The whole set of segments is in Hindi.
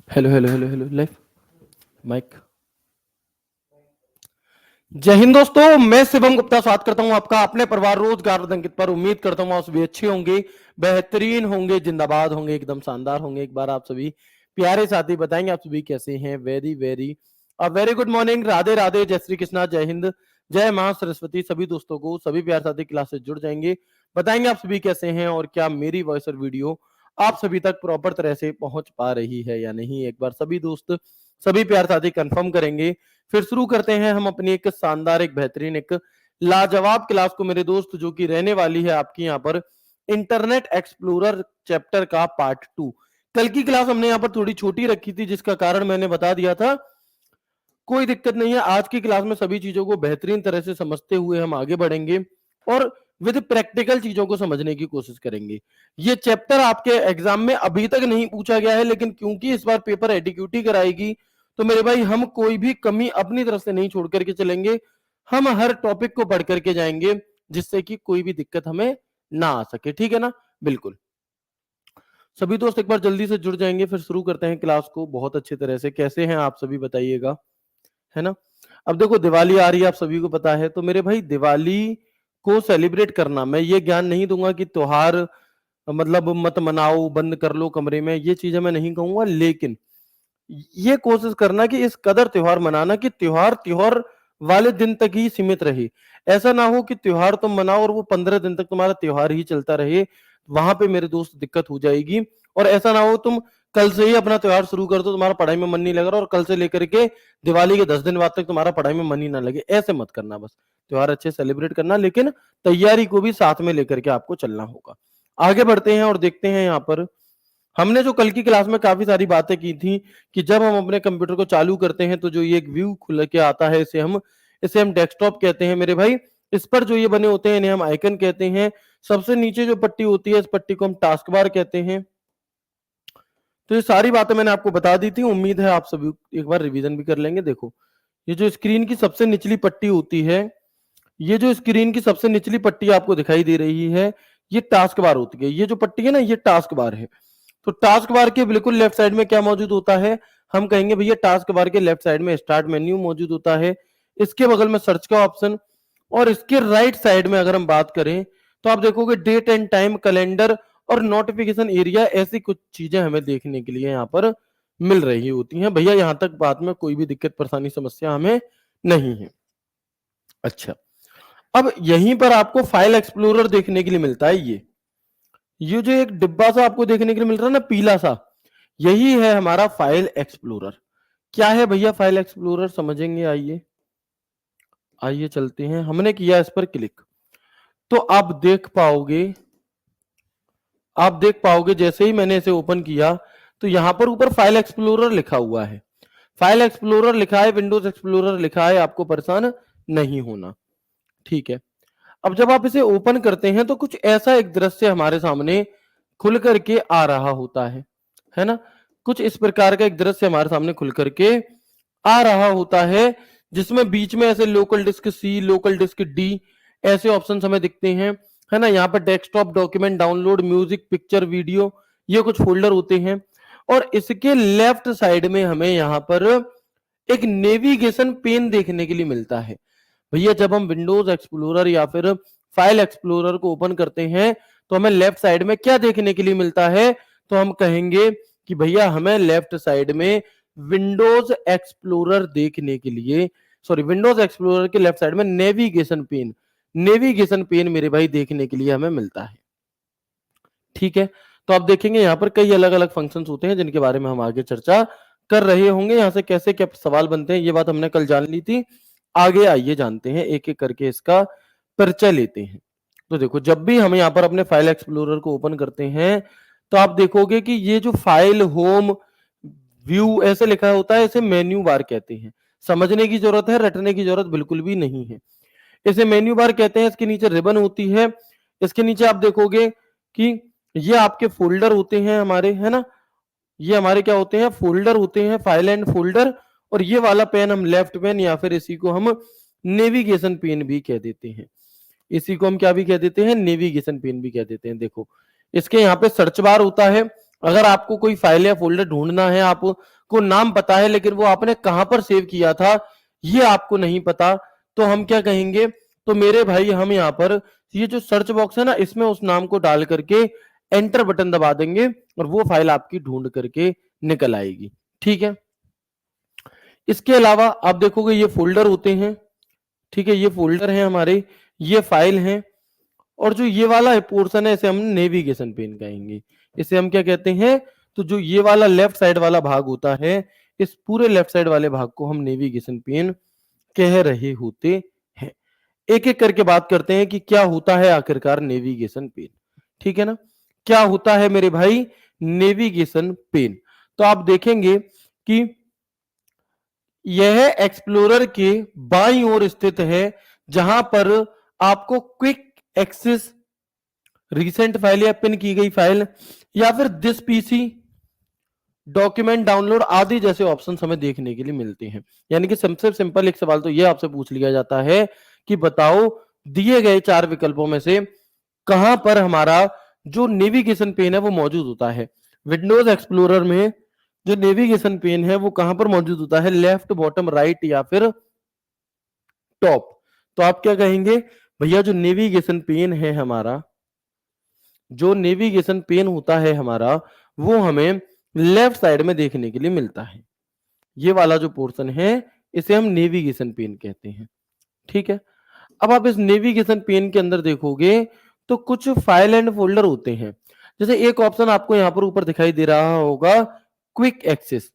Hello hello hello hello live mic. जय हिंद दोस्तों, मैं शिवम गुप्ता स्वागत करता हूं आपका अपने परिवार रोजगार और अंकित पर। उम्मीद करता हूं आप सभी अच्छे होंगे, बेहतरीन होंगे, जिंदाबाद होंगे, एकदम शानदार होंगे। एक बार आप सभी प्यारे साथी बताएंगे आप सभी कैसे हैं। Very very very good morning, Radhe Radhe, जय श्री कृष्णा, जय हिंद, जय मां सरस्वती। सभी दोस्तों को, सभी प्यारे साथी क्लास से जुड़ जाएंगे, बताएंगे आप सभी कैसे हैं और क्या मेरी वॉइस और वीडियो आप सभी तक प्रॉपर तरह से पहुंच पा रही है या नहीं। एक बार सभी दोस्त, सभी प्यारे साथी कंफर्म करेंगे, फिर शुरू करते हैं हम अपनी एक शानदार, एक बेहतरीन, एक लाजवाब क्लास को मेरे दोस्त, जो कि रहने वाली है आपकी यहाँ पर इंटरनेट एक्सप्लोरर चैप्टर का पार्ट 2। कल की क्लास हमने यहाँ पर थोड़ी छोटी रखी थी, जिसका कारण मैंने बता दिया था। कोई दिक्कत नहीं है, आज की क्लास में सभी चीजों को बेहतरीन तरह से समझते हुए हम आगे बढ़ेंगे और विद प्रैक्टिकल चीजों को समझने की कोशिश करेंगे। ये चैप्टर आपके एग्जाम में अभी तक नहीं पूछा गया है, लेकिन क्योंकि इस बार पेपर एडिक्यूटी कराएगी, तो मेरे भाई हम कोई भी कमी अपनी तरफ से नहीं छोड़ करके चलेंगे। हम हर टॉपिक को पढ़ करके जाएंगे, जिससे कि कोई भी दिक्कत हमें ना आ सके। ठीक है ना? बिल्कुल। सभी दोस्त एक बार जल्दी से जुड़ जाएंगे, फिर शुरू करते हैं क्लास को बहुत अच्छी तरह से। कैसे हैं आप सभी बताइएगा, है ना? अब देखो, दिवाली आ रही है, आप सभी को पता है। तो मेरे भाई, दिवाली को सेलिब्रेट करना, मैं ये ज्ञान नहीं दूंगा कि त्योहार मतलब मत मनाओ, बंद कर लो कमरे में, ये चीजें मैं नहीं कहूंगा। लेकिन ये कोशिश करना कि इस कदर त्योहार मनाना कि त्योहार त्योहार वाले दिन तक ही सीमित रहे। ऐसा ना हो कि त्योहार तुम मनाओ और वो 15 दिन तक तुम्हारा त्योहार ही चलता रहे। वहां पे मेरे दोस्त दिक्कत हो जाएगी। और ऐसा ना हो तुम कल से ही अपना त्योहार शुरू कर दो, तुम्हारा पढ़ाई में मन नहीं लग रहा, और कल से लेकर के दिवाली के 10 दिन बाद तक तुम्हारा पढ़ाई में मन ही ना लगे। ऐसे मत करना। बस त्योहार अच्छे सेलिब्रेट करना, लेकिन तैयारी को भी साथ में लेकर के आपको चलना होगा। आगे बढ़ते हैं और देखते हैं यहाँ पर हमने जो कल की क्लास में काफी सारी बातें की थी कि जब हम अपने कंप्यूटर को चालू करते हैं तो जो ये एक व्यू खुल के आता है, इसे हम डेस्कटॉप कहते हैं मेरे भाई। इस पर जो ये बने होते हैं इन्हें हम आइकन कहते हैं। सबसे नीचे जो पट्टी होती है, इस पट्टी को हम टास्क बार कहते हैं। तो ये सारी बातें मैंने आपको बता दी थी, उम्मीद है आप सभी एक बार रिवीजन भी कर लेंगे। देखो, ये जो स्क्रीन की सबसे निचली पट्टी होती है, ये जो स्क्रीन की सबसे निचली पट्टी आपको दिखाई दे रही है, ये टास्क बार होती है। ये जो पट्टी है ना, ये टास्क बार है। तो टास्क बार के बिल्कुल लेफ्ट साइड में क्या मौजूद होता है? हम कहेंगे भैया टास्क बार के लेफ्ट साइड में स्टार्ट मेन्यू मौजूद होता है। इसके बगल में सर्च का ऑप्शन, और इसके राइट साइड में अगर हम बात करें तो आप देखोगे डेट एंड टाइम, कैलेंडर और नोटिफिकेशन एरिया। ऐसी कुछ चीजें हमें देखने के लिए यहाँ पर मिल रही होती हैं। भैया यहाँ तक बात में कोई भी दिक्कत, परेशानी, समस्या हमें नहीं है। अच्छा, अब यहीं पर आपको फाइल एक्सप्लोरर देखने के लिए मिलता है। ये जो एक डिब्बा सा आपको देखने के लिए मिल रहा है ना, पीला सा, यही है हमारा फाइल एक्सप्लोरर। क्या है भैया फाइल एक्सप्लोरर, समझेंगे। आइए आइए चलते हैं। हमने किया इस पर क्लिक, तो आप देख पाओगे जैसे ही मैंने इसे ओपन किया, तो यहां पर ऊपर फाइल एक्सप्लोरर लिखा हुआ है। फाइल एक्सप्लोरर लिखा है, विंडोज एक्सप्लोरर लिखा है, आपको परेशान नहीं होना। ठीक है। अब जब आप इसे ओपन करते हैं तो कुछ ऐसा एक दृश्य हमारे सामने खुल करके आ रहा होता है ना? कुछ इस प्रकार का एक दृश्य हमारे सामने खुल करके आ रहा होता है, जिसमें बीच में ऐसे local disk C, local disk D, ऐसे ऑप्शन हमें दिखते हैं, है ना? यहाँ पर desktop, document, download, music, picture, video, ये कुछ फोल्डर होते हैं। और इसके लेफ्ट साइड में हमें यहाँ पर एक नेविगेशन पेन देखने के लिए मिलता है। भैया जब हम विंडोज एक्सप्लोरर या फिर फाइल एक्सप्लोरर को ओपन करते हैं तो हमें लेफ्ट साइड में क्या देखने के लिए मिलता है? तो हम कहेंगे कि भैया हमें लेफ्ट साइड में विंडोज एक्सप्लोरर देखने के लिए, सॉरी, विंडोज एक्सप्लोरर के लेफ्ट साइड में नेविगेशन पेन मेरे भाई देखने के लिए हमें मिलता है। ठीक है। तो आप देखेंगे यहाँ पर कई अलग अलग फंक्शंस होते हैं, जिनके बारे में हम आगे चर्चा कर रहे होंगे। यहाँ से कैसे क्या सवाल बनते हैं, ये बात हमने कल जान ली थी। आगे आइए जानते हैं, एक एक करके इसका परिचय लेते हैं। तो देखो, जब भी हम यहाँ पर अपने फाइल एक्सप्लोरर को ओपन करते हैं तो आप देखोगे कि ये जो फाइल, होम, व्यू ऐसे लिखा होता है, इसे मेन्यू बार कहते हैं। समझने की जरूरत है, रटने की जरूरत बिल्कुल भी नहीं है। इसे मेन्यू बार कहते हैं। इसके नीचे रिबन होती है। इसके नीचे आप देखोगे कि ये आपके फोल्डर होते हैं हमारे, है ना? ये हमारे क्या होते हैं? फोल्डर होते हैं, फाइल एंड फोल्डर। और ये वाला पेन हम लेफ्ट पेन या फिर इसी को हम नेविगेशन पेन भी कह देते हैं। इसी को हम क्या भी कह देते हैं? नेविगेशन पेन भी कह देते हैं। देखो, इसके यहाँ पे सर्च बार होता है, अगर आपको कोई फाइल या फोल्डर ढूंढना है, आपको नाम पता है लेकिन वो आपने कहां पर सेव किया था ये आपको नहीं पता, तो हम क्या कहेंगे, तो मेरे भाई हम यहाँ पर ये जो सर्च बॉक्स है ना इसमें उस नाम को डाल करके एंटर बटन दबा देंगे और वो फाइल आपकी ढूंढ करके निकल आएगी। ठीक है, इसके अलावा आप देखोगे ये फोल्डर होते हैं। ठीक है, ये फोल्डर है हमारे, ये फाइल है, और जो ये वाला पोर्शन है इसे हम नेविगेशन पेन कहेंगे। इसे हम क्या कहते हैं, तो जो ये वाला लेफ्ट साइड वाला भाग होता है, इस पूरे लेफ्ट साइड वाले भाग को हम नेविगेशन पेन कह रहे होते हैं। एक एक करके बात करते हैं कि क्या होता है आखिरकार नेविगेशन पेन। ठीक है ना, क्या होता है मेरे भाई नेविगेशन पेन। तो आप देखेंगे कि यह एक्सप्लोरर के बाईं ओर स्थित है, जहां पर आपको क्विक एक्सेस, रिसेंट फाइल या पिन की गई फाइल, या फिर दिस पीसी, डॉक्यूमेंट डाउनलोड आदि जैसे ऑप्शन हमें देखने के लिए मिलते हैं। यानी कि सबसे सिंपल एक सवाल तो यह आपसे पूछ लिया जाता है कि बताओ दिए गए 4 विकल्पों में से कहां पर हमारा जो नेविगेशन पेन है वो मौजूद होता है। विंडोज एक्सप्लोरर में जो नेविगेशन पेन है वो कहां पर मौजूद होता है, लेफ्ट, बॉटम, राइट या फिर टॉप। तो आप क्या कहेंगे, भैया जो नेविगेशन पेन है हमारा, जो नेविगेशन पेन होता है हमारा, वो हमें लेफ्ट साइड में देखने के लिए मिलता है। ये वाला जो पोर्शन है इसे हम नेविगेशन पेन कहते हैं। ठीक है, अब आप इस नेविगेशन पेन के अंदर देखोगे तो कुछ फाइल एंड फोल्डर होते हैं। जैसे एक ऑप्शन आपको यहां पर ऊपर दिखाई दे रहा होगा, क्विक एक्सेस,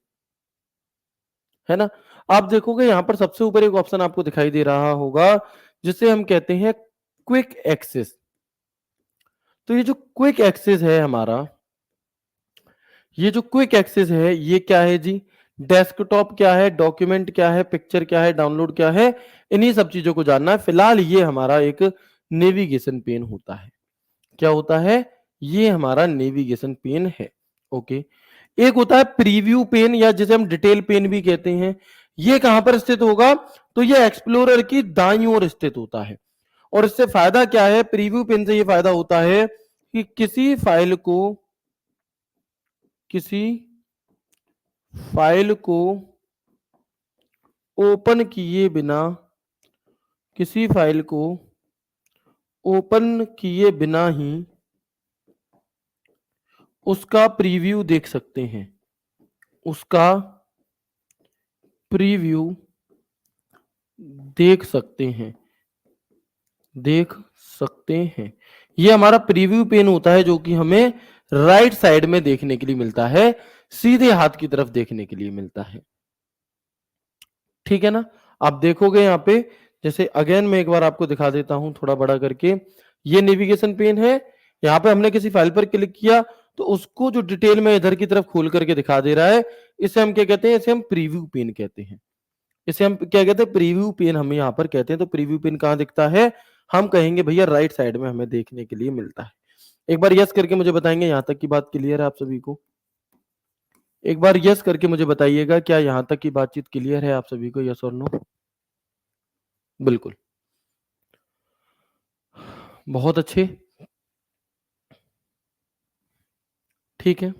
है ना। आप देखोगे यहां पर सबसे ऊपर एक ऑप्शन आपको दिखाई दे रहा होगा जिसे हम कहते हैं क्विक एक्सेस। तो ये जो क्विक एक्सेस है हमारा, ये जो क्विक एक्सेस है ये क्या है जी, डेस्कटॉप क्या है, डॉक्यूमेंट क्या है, पिक्चर क्या है, डाउनलोड क्या है, इन्हीं सब चीजों को जानना है। फिलहाल ये हमारा एक नेविगेशन पेन होता है। क्या होता है, ये हमारा नेविगेशन पेन है। ओके, एक होता है प्रीव्यू पेन या जिसे हम डिटेल पेन भी कहते हैं। ये कहां पर स्थित होगा, तो ये एक्सप्लोरर की दाईं ओर स्थित होता है। और इससे फायदा क्या है, प्रीव्यू पेन से ये फायदा होता है कि किसी फाइल को ओपन किए बिना, किसी फाइल को ओपन किए बिना ही उसका प्रीव्यू देख सकते हैं, उसका प्रीव्यू देख सकते हैं, देख सकते हैं। ये हमारा प्रीव्यू पेन होता है जो कि हमें राइट साइड में देखने के लिए मिलता है, सीधे हाथ की तरफ देखने के लिए मिलता है। ठीक है ना, आप देखोगे यहां पे, जैसे अगेन मैं एक बार आपको दिखा देता हूं थोड़ा बड़ा करके। ये नेविगेशन पेन है, यहां पे हमने किसी फाइल पर क्लिक किया तो उसको जो डिटेल में इधर की तरफ खोल करके दिखा दे रहा है, इसे हम क्या कहते हैं, इसे हम प्रीव्यू पेन कहते हैं। इसे हम क्या कहते हैं, प्रीव्यू पेन हम यहाँ पर कहते हैं। तो प्रीव्यू पेन कहाँ दिखता है, हम कहेंगे भैया राइट साइड में हमें देखने के लिए मिलता है। एक बार यस करके मुझे बताएंगे यहां तक की बात क्लियर है आप सभी को। एक बार यस करके मुझे बताइएगा, क्या यहां तक की बातचीत क्लियर है आप सभी को, यस और नो। बिल्कुल, बहुत अच्छे, ठीक है,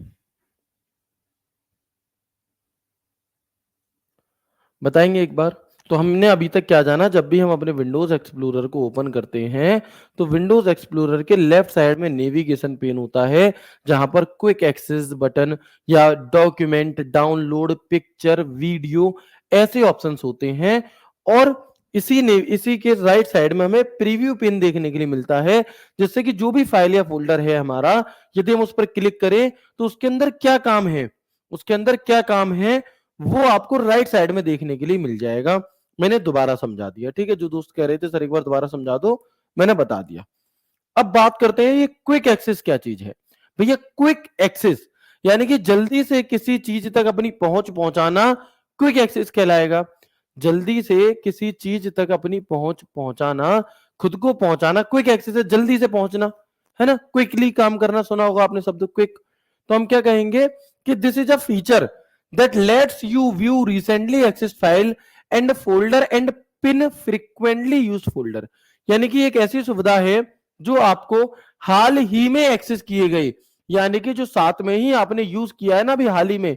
बताएंगे एक बार। तो हमने अभी तक क्या जाना, जब भी हम अपने विंडोज एक्सप्लोरर को ओपन करते हैं तो विंडोज एक्सप्लोरर के लेफ्ट साइड में नेविगेशन पेन होता है, जहां पर क्विक एक्सेस बटन या डॉक्यूमेंट, डाउनलोड, पिक्चर, वीडियो ऐसे ऑप्शंस होते हैं। और इसी के राइट साइड में हमें प्रीव्यू पेन देखने के लिए मिलता है, जिससे कि जो भी फाइल या फोल्डर है हमारा, यदि हम उस पर क्लिक करें तो उसके अंदर क्या काम है, उसके अंदर क्या काम है वो आपको राइट साइड में देखने के लिए मिल जाएगा। मैंने दोबारा समझा दिया, ठीक है। जो दोस्त कह रहे थे सर एक बार दोबारा समझा दो, मैंने बता दिया। अब बात करते हैं ये क्विक एक्सेस क्या चीज है। भैया क्विक एक्सेस यानी कि जल्दी से किसी चीज तक अपनी पहुंच पहुंचाना क्विक एक्सेस कहलाएगा। जल्दी से किसी चीज तक अपनी पहुंच पहुंचाना, खुद को पहुंचाना, क्विक एक्सेस है, जल्दी से पहुंचना, है ना। क्विकली काम करना, सुना होगा आपने शब्द क्विक। तो हम क्या कहेंगे कि this is a feature that lets you view recently accessed file and folder and pin frequently used folder। यानी कि एक ऐसी सुविधा है जो आपको हाल ही में एक्सेस किए गए यानी कि जो साथ में ही आपने यूज किया है ना अभी हाल ही में,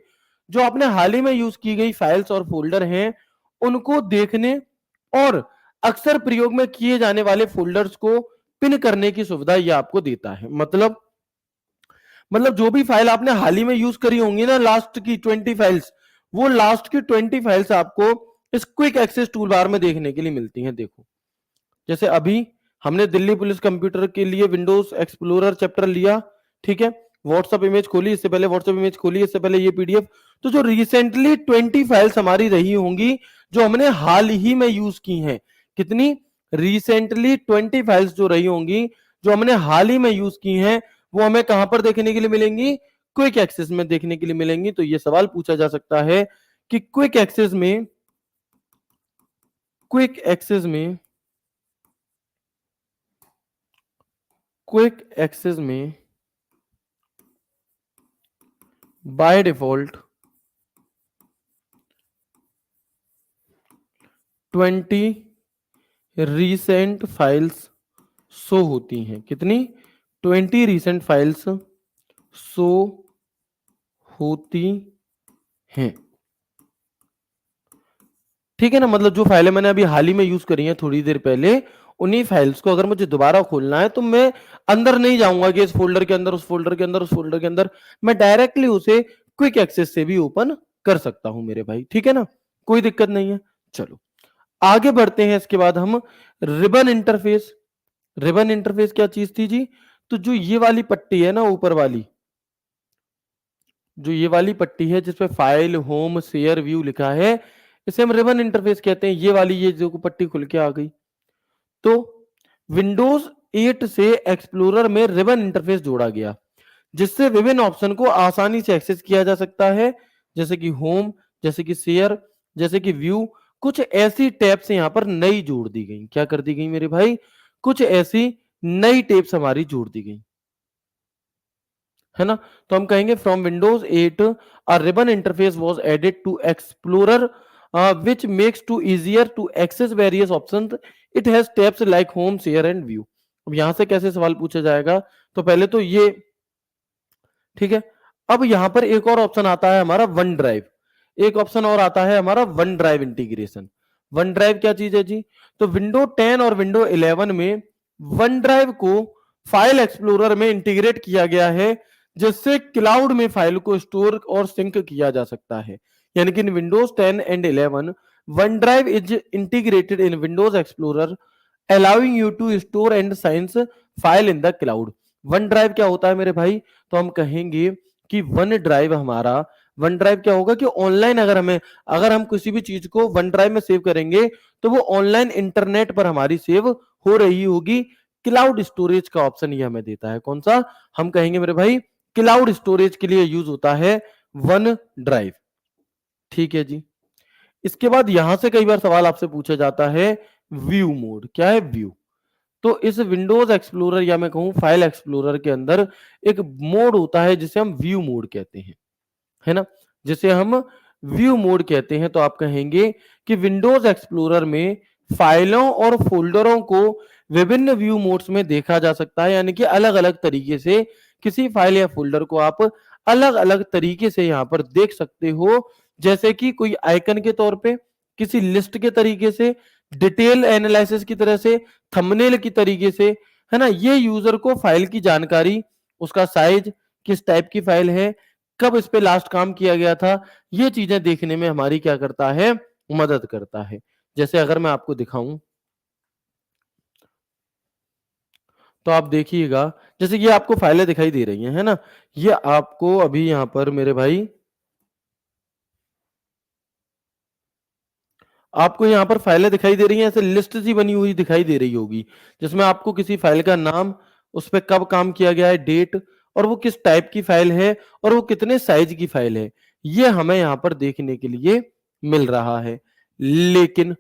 जो आपने हाल ही में यूज की गई फाइल्स और फोल्डर हैं, उनको देखने और अक्सर प्रयोग में किए जाने वाले फोल्डर्स को पिन करने की सुविधा यह आपको देता है। मतलब जो भी फाइल आपने हाल ही में यूज करी होंगी ना, लास्ट की 20 फाइल्स, वो लास्ट की 20 फाइल्स आपको इस क्विक एक्सेस टूल बार में देखने के लिए मिलती हैं। देखो, जैसे अभी हमने दिल्ली पुलिस कंप्यूटर के लिए विंडोज एक्सप्लोरर चैप्टर लिया, ठीक है, व्हाट्सएप इमेज खोली, इससे पहले व्हाट्सएप इमेज खोली, इससे पहले ये पीडीएफ। तो जो रिसेंटली 20 फाइल्स हमारी रही होंगी जो हमने हाल ही में यूज की हैं, कितनी रिसेंटली 20 फाइल्स जो रही होंगी जो हमने हाल ही में यूज की हैं, वो हमें कहां पर देखने के लिए मिलेंगी? क्विक एक्सेस में देखने के लिए मिलेंगी। तो ये सवाल पूछा जा सकता है कि क्विक एक्सेस में क्विक एक्सेस में क्विक एक्सेस में by default 20 recent files show होती हैं। कितनी? 20 रीसेंट फाइल्स शो होती हैं। ठीक है ना, मतलब जो फाइलें मैंने अभी हाल ही में यूज करी हैं थोड़ी देर पहले, उन्हीं फाइल्स को अगर मुझे दोबारा खोलना है तो मैं अंदर नहीं जाऊंगा कि इस फोल्डर के अंदर, उस फोल्डर के अंदर, उस फोल्डर के अंदर, मैं डायरेक्टली उसे क्विक एक्सेस से भी ओपन कर सकता हूं मेरे भाई। ठीक है ना, कोई दिक्कत नहीं है। चलो आगे बढ़ते हैं। इसके बाद हम रिबन इंटरफेस। रिबन इंटरफेस क्या चीज थी जी? तो जो ये वाली पट्टी है ना ऊपर वाली, जो ये वाली पट्टी है जिसपे फाइल, होम, शेयर, व्यू लिखा है, इसे हम रिबन इंटरफेस कहते हैं। ये वाली, ये जो पट्टी खुल के आ गई, तो विंडोज 8 से एक्सप्लोरर में रिबन इंटरफेस जोड़ा गया जिससे विभिन्न ऑप्शन को आसानी से एक्सेस किया जा सकता है, जैसे कि होम, जैसे कि शेयर, जैसे कि व्यू। कुछ ऐसी टैब्स यहां पर नई जोड़ दी गई। क्या कर दी गई मेरे भाई? कुछ ऐसी नई टैब्स हमारी जोड़ दी गई, है ना। तो हम कहेंगे from Windows 8 a ribbon interface was added to Explorer which makes to easier to access various options. It has tabs like home, share and view. अब यहां से कैसे सवाल पूछा जाएगा? तो पहले तो ये, ठीक है, अब यहां पर एक और ऑप्शन आता है हमारा वन ड्राइव। एक ऑप्शन और आता है हमारा one drive integration. One drive क्या चीज है जी? तो विंडो 10 और विंडो 11 में वन ड्राइव को फाइल एक्सप्लोरर में इंटीग्रेट किया गया है जिससे क्लाउड में फाइल को स्टोर और सिंक किया जा सकता है। यानी कि in Windows 10 and 11 OneDrive is integrated in Windows Explorer allowing you to store and sync file in the cloud. OneDrive क्या होता है मेरे भाई? तो हम कहेंगे कि वन ड्राइव हमारा, वन ड्राइव क्या होगा कि ऑनलाइन अगर हम किसी भी चीज को वन ड्राइव में सेव करेंगे तो वो ऑनलाइन इंटरनेट पर हमारी सेव हो रही होगी। क्लाउड स्टोरेज का ऑप्शन ये हमें देता है। कौन सा? हम कहेंगे मेरे भाई क्लाउड स्टोरेज के लिए यूज होता है वन ड्राइव। ठीक है जी। इसके बाद यहां से कई बार सवाल आपसे पूछा जाता है व्यू मोड। क्या है व्यू? तो इस विंडोज एक्सप्लोरर या मैं कहूं फाइल एक्सप्लोरर के अंदर एक मोड होता है जिसे हम व्यू मोड कहते हैं, है ना, जिसे हम व्यू मोड कहते हैं। तो आप कहेंगे कि विंडोज एक्सप्लोरर में फाइलों और फोल्डरों को विभिन्न व्यू मोड्स में देखा जा सकता है, यानी कि अलग अलग तरीके से किसी फाइल या फोल्डर को आप अलग अलग तरीके से यहां पर देख सकते हो, जैसे कि कोई आइकन के तौर पे, किसी लिस्ट के तरीके से, डिटेल एनालिसिस की तरह से, थंबनेल की तरीके से, है ना। ये यूजर को फाइल की जानकारी, उसका साइज, किस टाइप की फाइल है, कब इस पे लास्ट काम किया गया था, ये चीजें देखने में हमारी क्या करता है? मदद करता है। जैसे अगर मैं आपको दिखाऊं तो आप देखिएगा, जैसे ये आपको फाइलें दिखाई दे रही हैं, है ना। ये आपको अभी यहां पर मेरे भाई, आपको यहाँ पर फाइलें दिखाई दे रही हैं, ऐसे लिस्ट सी बनी हुई दिखाई दे रही होगी जिसमें आपको किसी फाइल का नाम, उस पर कब काम किया गया है, डेट, और वो किस टाइप की फाइल है और वो कितने साइज की फाइल है, ये हमें यहाँ पर देखने के लिए मिल रहा है। लेकिन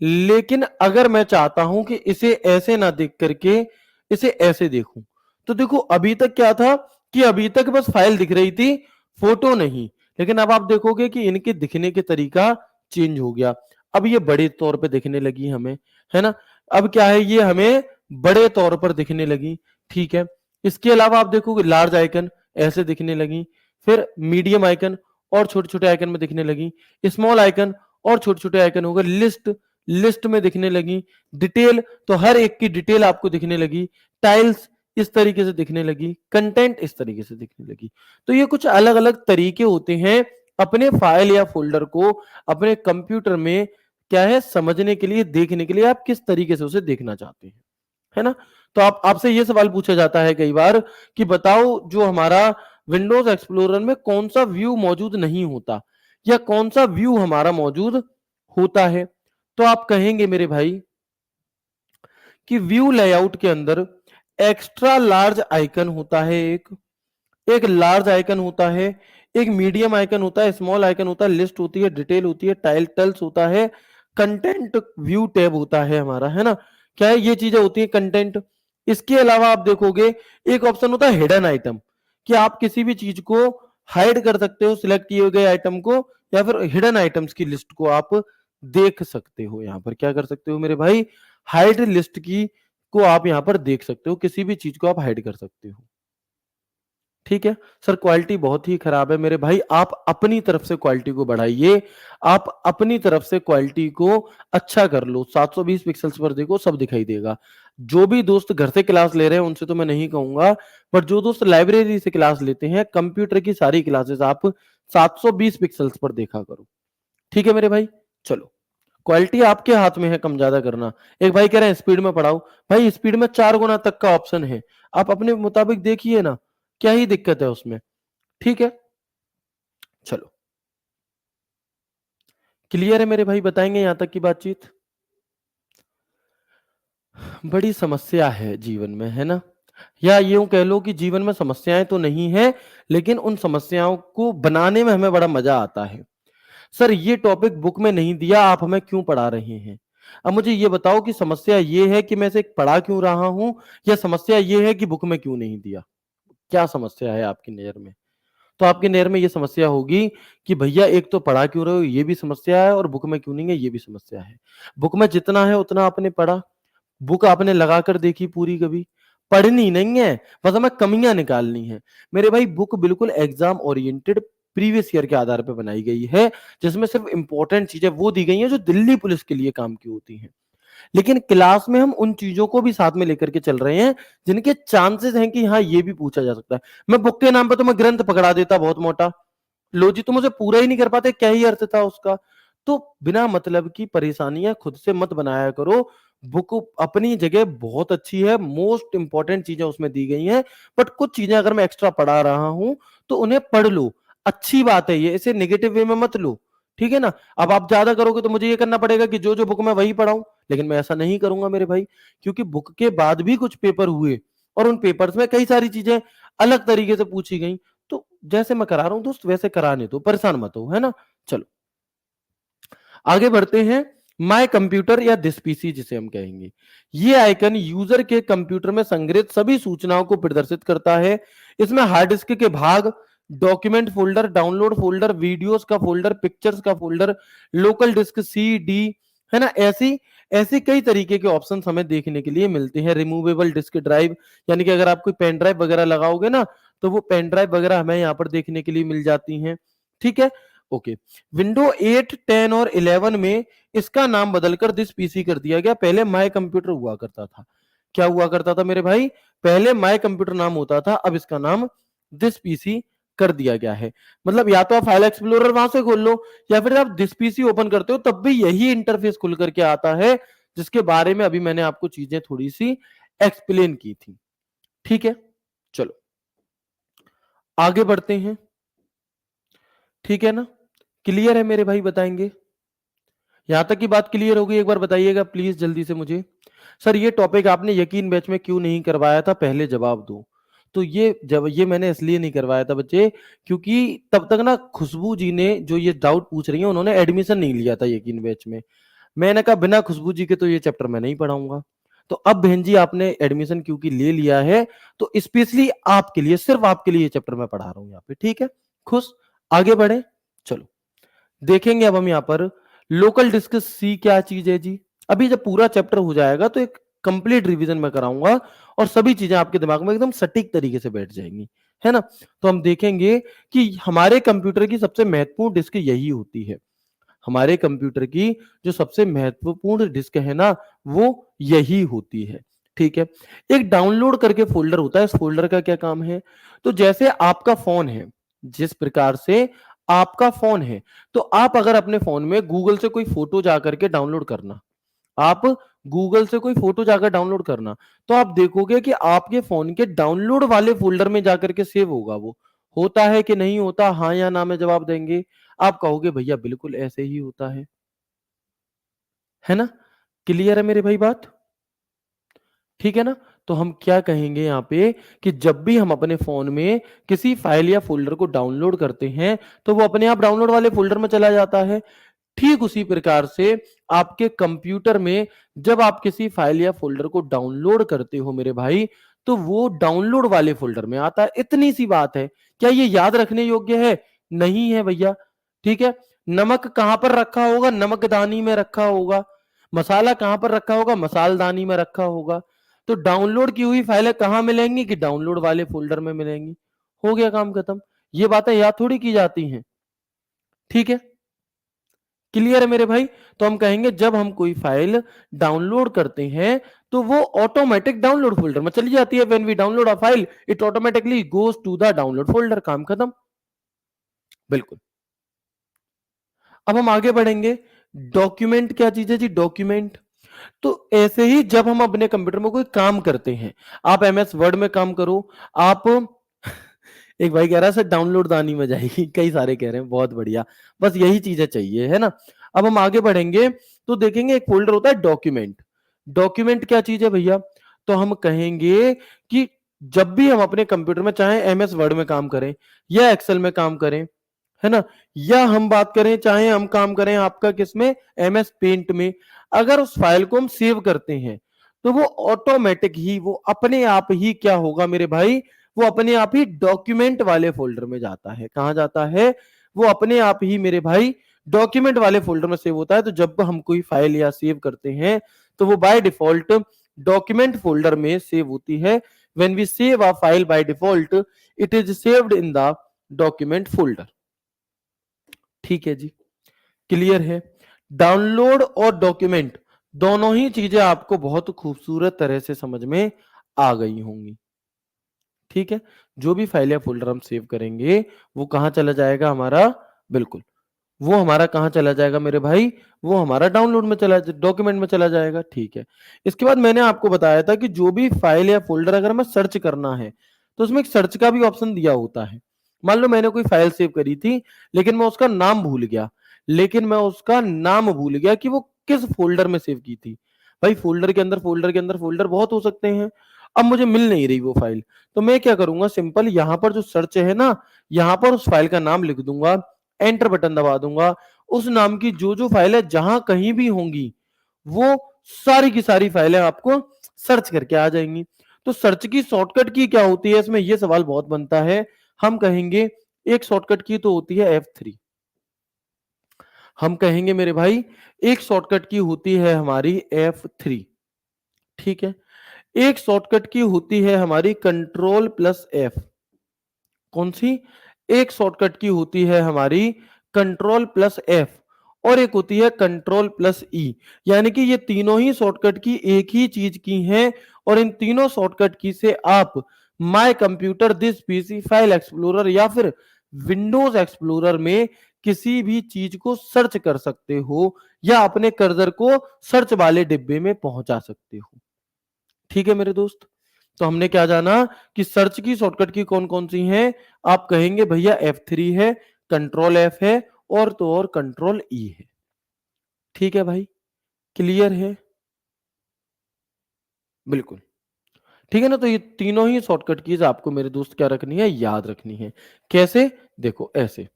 लेकिन अगर मैं चाहता हूं कि इसे ऐसे ना देख करके इसे ऐसे देखूं, तो देखो अभी तक क्या था कि अभी तक बस फाइल दिख रही थी, फोटो नहीं। लेकिन अब आप देखोगे कि इनके दिखने के तरीका चेंज हो गया। अब ये बड़े तौर पे दिखने लगी हमें, है ना। अब क्या है, ये हमें बड़े तौर पर दिखने लगी। ठीक है, इसके अलावा आप देखोगे लार्ज आइकन, ऐसे दिखने लगी। फिर मीडियम आइकन और छोटे छोटे आइकन में दिखने लगी। स्मॉल आइकन और छोटे छोटे आइकन हो गए। लिस्ट लिस्ट में दिखने लगी। डिटेल तो हर एक की डिटेल आपको दिखने लगी। टाइल्स इस तरीके से दिखने लगी। कंटेंट इस तरीके से दिखने लगी। तो ये कुछ अलग अलग तरीके होते हैं अपने फाइल या फोल्डर को अपने कंप्यूटर में क्या है समझने के लिए, देखने के लिए आप किस तरीके से उसे देखना चाहते हैं, है ना। तो आपसे ये सवाल पूछा जाता है कई बार कि बताओ जो हमारा विंडोज एक्सप्लोरर में कौन सा व्यू मौजूद नहीं होता या कौन सा व्यू हमारा मौजूद होता है। तो आप कहेंगे मेरे भाई कि व्यू लेआउट के अंदर एक्स्ट्रा लार्ज आइकन होता है, एक लार्ज आइकन होता है, एक मीडियम आइकन होता है, स्मॉल आइकन होता है, लिस्ट होती है, डिटेल होती है, टाइटल्स होता है, कंटेंट व्यू टैब होता है हमारा, है ना। क्या है ये चीजें होती है कंटेंट। इसके अलावा आप देखोगे एक ऑप्शन होता है हिडन आइटम, कि आप किसी भी चीज को हाइड कर सकते हो सिलेक्ट किए गए आइटम को, या फिर हिडन आइटम्स की लिस्ट को आप देख सकते हो। यहां पर क्या कर सकते हो मेरे भाई, हाइड लिस्ट की को आप यहां पर देख सकते हो, किसी भी चीज को आप हाइड कर सकते हो। ठीक है सर, क्वालिटी बहुत ही खराब है मेरे भाई, आप अपनी तरफ से क्वालिटी को बढ़ाइए, आप अपनी तरफ से क्वालिटी को अच्छा कर लो। 720 पिक्सल्स पर देखो सब दिखाई देगा। जो भी दोस्त घर से क्लास ले रहे हैं उनसे तो मैं नहीं कहूंगा, पर जो दोस्त लाइब्रेरी से क्लास लेते हैं कंप्यूटर की सारी क्लासेस आप 720 पिक्सल्स पर देखा करो। ठीक है मेरे भाई, चलो क्वालिटी आपके हाथ में है कम ज्यादा करना। एक भाई कह रहे हैं स्पीड में पढ़ाओ, भाई स्पीड में 4 गुना तक का ऑप्शन है, आप अपने मुताबिक देखिए ना, क्या ही दिक्कत है उसमें। ठीक है, चलो क्लियर है मेरे भाई, बताएंगे यहां तक की बातचीत। बड़ी समस्या है जीवन में, है ना, या यूं कह लो कि जीवन में समस्याएं तो नहीं है, लेकिन उन समस्याओं को बनाने में हमें बड़ा मजा आता है। सर ये टॉपिक बुक में नहीं दिया, आप हमें क्यों पढ़ा रहे हैं। अब मुझे ये बताओ कि समस्या ये है कि मैं इसे पढ़ा क्यों रहा हूं, या समस्या ये है कि बुक में क्यों नहीं दिया। क्या समस्या है आपकी नजर में। तो आपकी नजर में ये समस्या होगी कि भैया एक तो पढ़ा क्यों रहे हो ये भी समस्या है, और बुक में क्यों नहीं है ये भी समस्या है। बुक में जितना है उतना आपने पढ़ा, बुक आपने लगाकर देखी पूरी कभी, पढ़नी नहीं है, बस हमें कमियां निकालनी है। मेरे भाई बुक बिल्कुल एग्जाम ओरिएंटेड प्रीवियस ईयर के आधार पर बनाई गई है, जिसमें सिर्फ इंपॉर्टेंट चीजें वो दी गई हैं जो दिल्ली पुलिस के लिए काम की होती हैं। लेकिन क्लास में हम उन चीजों को भी साथ में लेकर के चल रहे हैं जिनके चांसेस हैं कि हाँ ये भी पूछा जा सकता है। मैं बुक के नाम पे तो मैं ग्रंथ पकड़ा देता बहुत मोटा, लो जी तुम उसे पूरा ही नहीं कर पाते, क्या ही अर्थ था उसका। तो बिना मतलब की परेशानियां खुद से मत बनाया करो। बुक अपनी जगह बहुत अच्छी है, मोस्ट इंपॉर्टेंट चीजें उसमें दी गई हैं, बट कुछ चीजें अगर मैं एक्स्ट्रा पढ़ा रहा हूं तो उन्हें पढ़ लो, अच्छी बात है ये, इसे नेगेटिव वे में मत लो। ठीक है ना। अब आप ज्यादा करोगे तो मुझे ये करना पड़ेगा कि जो जो बुक मैं वही पढ़ाऊं, लेकिन मैं ऐसा नहीं करूंगा मेरे भाई, क्योंकि बुक के बाद भी कुछ पेपर हुए और उन पेपर्स में कई सारी चीजें अलग तरीके से पूछी गई। तो जैसे मैं करा रहा हूं दोस्त वैसे कराने दो, परेशान मत हो, है ना। चलो आगे बढ़ते हैं। माय कंप्यूटर या दिस पीसी जिसे हम कहेंगे, ये आइकन यूजर के कंप्यूटर में संग्रहित सभी सूचनाओं को प्रदर्शित करता है। इसमें हार्ड डिस्क के भाग, document folder, download folder, videos का फोल्डर, पिक्चर्स का folder, local disk C D, है ना, ऐसी ऐसे कई तरीके के ऑप्शन हमें देखने के लिए मिलते हैं। रिमूवेबल डिस्क ड्राइव, यानी कि अगर आप कोई पेन ड्राइव वगैरह लगाओगे ना तो वो पेन ड्राइव वगैरह हमें यहाँ पर देखने के लिए मिल जाती हैं। ठीक है, ओके। विंडो 8, 10 और 11 में इसका नाम बदलकर दिस पीसी कर दिया गया। पहले माय कंप्यूटर हुआ करता था। क्या हुआ करता था मेरे भाई, पहले माय कंप्यूटर नाम होता था, अब इसका नाम दिस पीसी कर दिया गया है। मतलब या तो आप फाइल एक्सप्लोरर वहां से खोल लो, या फिर आप दिस पीसी ओपन करते हो तब भी यही इंटरफेस खुल करके आता है, जिसके बारे में अभी मैंने आपको चीजें थोड़ी सी एक्सप्लेन की थी। ठीक है, चलो आगे बढ़ते हैं। ठीक है ना, क्लियर है मेरे भाई, बताएंगे यहां तक की बात क्लियर होगी, एक बार बताइएगा प्लीज जल्दी से मुझे। सर ये टॉपिक आपने यकीन बैच में क्यों नहीं करवाया था, पहले जवाब दो। तो ये जब ये मैंने इसलिए नहीं करवाया था बच्चे, क्योंकि तब तक ना खुशबू जी ने जो ये डाउट पूछ रही है उन्होंने एडमिशन नहीं लिया था यकीन बैच में। मैंने कहा बिना खुशबू जी के तो ये चैप्टर मैं नहीं पढ़ाऊंगा। तो अब बहन जी आपने एडमिशन क्योंकि ले लिया है, तो स्पेशली आपके लिए, सिर्फ आपके लिए ये चैप्टर मैं पढ़ा रहा हूं यहाँ पे। ठीक है, खुश, आगे बढ़े। चलो देखेंगे अब हम यहाँ पर लोकल डिस्क सी क्या चीज है जी। अभी जब पूरा चैप्टर हो जाएगा तो एक कंप्लीट रिवीजन मैं कराऊंगा और सभी चीजें आपके दिमाग में एकदम सटीक तरीके से बैठ जाएंगी, है ना? तो हम देखेंगे कि हमारे कंप्यूटर की सबसे महत्वपूर्ण डिस्क यही होती है। हमारे कंप्यूटर की जो सबसे महत्वपूर्ण डिस्क है ना, वो यही होती है। ठीक है? एक डाउनलोड करके फ़ोल्डर होता है, इस फ़ोल्डर का क्या काम है? तो जैसे आपका फ़ोन है, जिस प्रकार से आपका फ़ोन है, तो आप अगर अपने फ़ोन में गूगल से कोई फ़ोटो जाकर के डाउनलोड करना, आप गूगल से कोई फ़ोटो जाकर डाउनलोड करना, तो आप देखोगे कि आपके फ़ोन के डाउनलोड वाले फ़ोल्डर में जाकर के सेव होगा वो। होता है कि नहीं होता? हाँ या ना में जवाब देंगे। आप कहोगे भैया बिल्कुल ऐसे ही होता है ना? क्लियर है मेरे भाई बात? ठीक है ना? तो हम क्या कहेंगे यहाँ पे कि जब भी हम अपने फ़ोन में किसी फ़ाइल या फ़ोल्डर को डाउनलोड करते हैं, तो वो अपने आप डाउनलोड वाले फ़ोल्डर में चला जाता है। ठीक उसी प्रकार से आपके कंप्यूटर में जब आप किसी फ़ाइल या फ़ोल्डर को डाउनलोड करते हो मेरे भाई, तो वो डाउनलोड वाले फ़ोल्डर में आता है। इतनी सी बात है। क्या ये याद रखने योग्य है? नहीं है भैया। ठीक है? नमक कहाँ पर रखा होगा? नमकदानी में रखा होगा। मसाला कहाँ पर रखा होगा? मसालदानी में रखा होगा। तो डाउनलोड की हुई फाइलें कहाँ मिलेंगी? कि डाउनलोड वाले फ़ोल्डर में मिलेंगी। हो गया काम खत्म। ये बातें याद थोड़ी की जाती हैं। ठीक है? क्लियर है मेरे भाई? तो हम कहेंगे जब हम कोई फाइल डाउनलोड करते हैं, तो वो ऑटोमैटिक डाउनलोड फ़ोल्डर में चली जाती है। When we download a file, it automatically goes to the download folder. काम खत्म। बिल्कुल। अब हम आगे बढ़ेंगे। डॉक्यूमेंट क्या चीज़ है जी? डॉक्यूमेंट। तो ऐसे ही जब हम अपने कंप्यूटर में कोई काम करते हैं, आप एमएस वर्ड में काम करो, आप एक भाई कह रहा है सर डाउनलोड दानी में जाएगी, कई सारे कह रहे हैं बहुत बढ़िया, बस यही चीजें चाहिए है ना। अब हम आगे बढ़ेंगे तो देखेंगे एक फोल्डर होता है डॉक्यूमेंट। डॉक्यूमेंट क्या चीज है भैया? तो हम कहेंगे कि जब भी हम अपने कंप्यूटर में चाहे एमएस वर्ड में काम करें या एक्सेल में काम करें, है ना, या हम बात करें चाहे हम काम करें आपका किसमें, एमएस पेंट में, अगर उस फाइल को हम सेव करते हैं तो वो ऑटोमेटिक ही वो अपने आप ही क्या होगा मेरे भाई, वो अपने आप ही डॉक्यूमेंट वाले फोल्डर में जाता है। कहां जाता है? वो अपने आप ही मेरे भाई डॉक्यूमेंट वाले फोल्डर में सेव होता है। तो जब हम कोई फाइल या सेव करते हैं तो वो बाय डिफॉल्ट डॉक्यूमेंट फोल्डर में सेव होती है। When we save a file by default it is saved in the document folder. ठीक है जी, क्लियर है। डाउनलोड और डॉक्यूमेंट दोनों ही चीजें आपको बहुत खूबसूरत तरह से समझ में आ गई होंगी। ठीक है, जो भी फाइल या फोल्डर हम सेव करेंगे वो कहां चला जाएगा हमारा? बिल्कुल, वो हमारा कहां चला जाएगा मेरे भाई? वो हमारा डाउनलोड में चला डॉक्यूमेंट में चला जाएगा। ठीक है, इसके बाद मैंने आपको बताया था कि जो भी फाइल या फोल्डर अगर हमें सर्च करना है तो उसमें एक सर्च का भी ऑप्शन दिया होता है। मान लो मैंने कोई फाइल सेव करी थी लेकिन मैं उसका नाम भूल गया, कि वो किस फोल्डर में सेव की थी। भाई फोल्डर बहुत हो सकते हैं। अब मुझे मिल नहीं रही वो फाइल, तो मैं क्या करूंगा? सिंपल यहाँ पर जो सर्च है ना, यहाँ पर उस फाइल का नाम लिख दूंगा, एंटर बटन दबा दूंगा। उस नाम की जो फाइल है जहां कहीं भी होंगी वो सारी की सारी फाइलें आपको सर्च करके आ जाएंगी। तो सर्च की शॉर्टकट की क्या होती है? इसमें ये सवाल बहुत बनता है। हम कहेंगे एक शॉर्टकट की तो होती है F3। हम कहेंगे मेरे भाई एक शॉर्टकट की होती है हमारी F3। ठीक है, एक शॉर्टकट की होती है हमारी कंट्रोल प्लस एफ। कौन सी? एक शॉर्टकट की होती है हमारी कंट्रोल प्लस एफ, और एक होती है कंट्रोल प्लस ई। यानी कि ये तीनों ही शॉर्टकट की एक ही चीज की हैं, और इन तीनों शॉर्टकट की से आप my computer this PC file explorer या फिर विंडोज एक्सप्लोरर में किसी भी चीज को सर्च कर सकते हो, या अपने कर्सर को सर्च वाले डिब्बे में पहुंचा सकते हो। ठीक है मेरे दोस्त, तो हमने क्या जाना कि सर्च की शॉर्टकट की कौन कौन सी हैं? आप कहेंगे भैया F3 है, कंट्रोल एफ है, और तो और कंट्रोल ई है। ठीक है भाई, क्लियर है? बिल्कुल। ठीक है ना, तो ये तीनों ही शॉर्टकट कीज आपको मेरे दोस्त क्या रखनी है? याद रखनी है। कैसे? देखो ऐसे,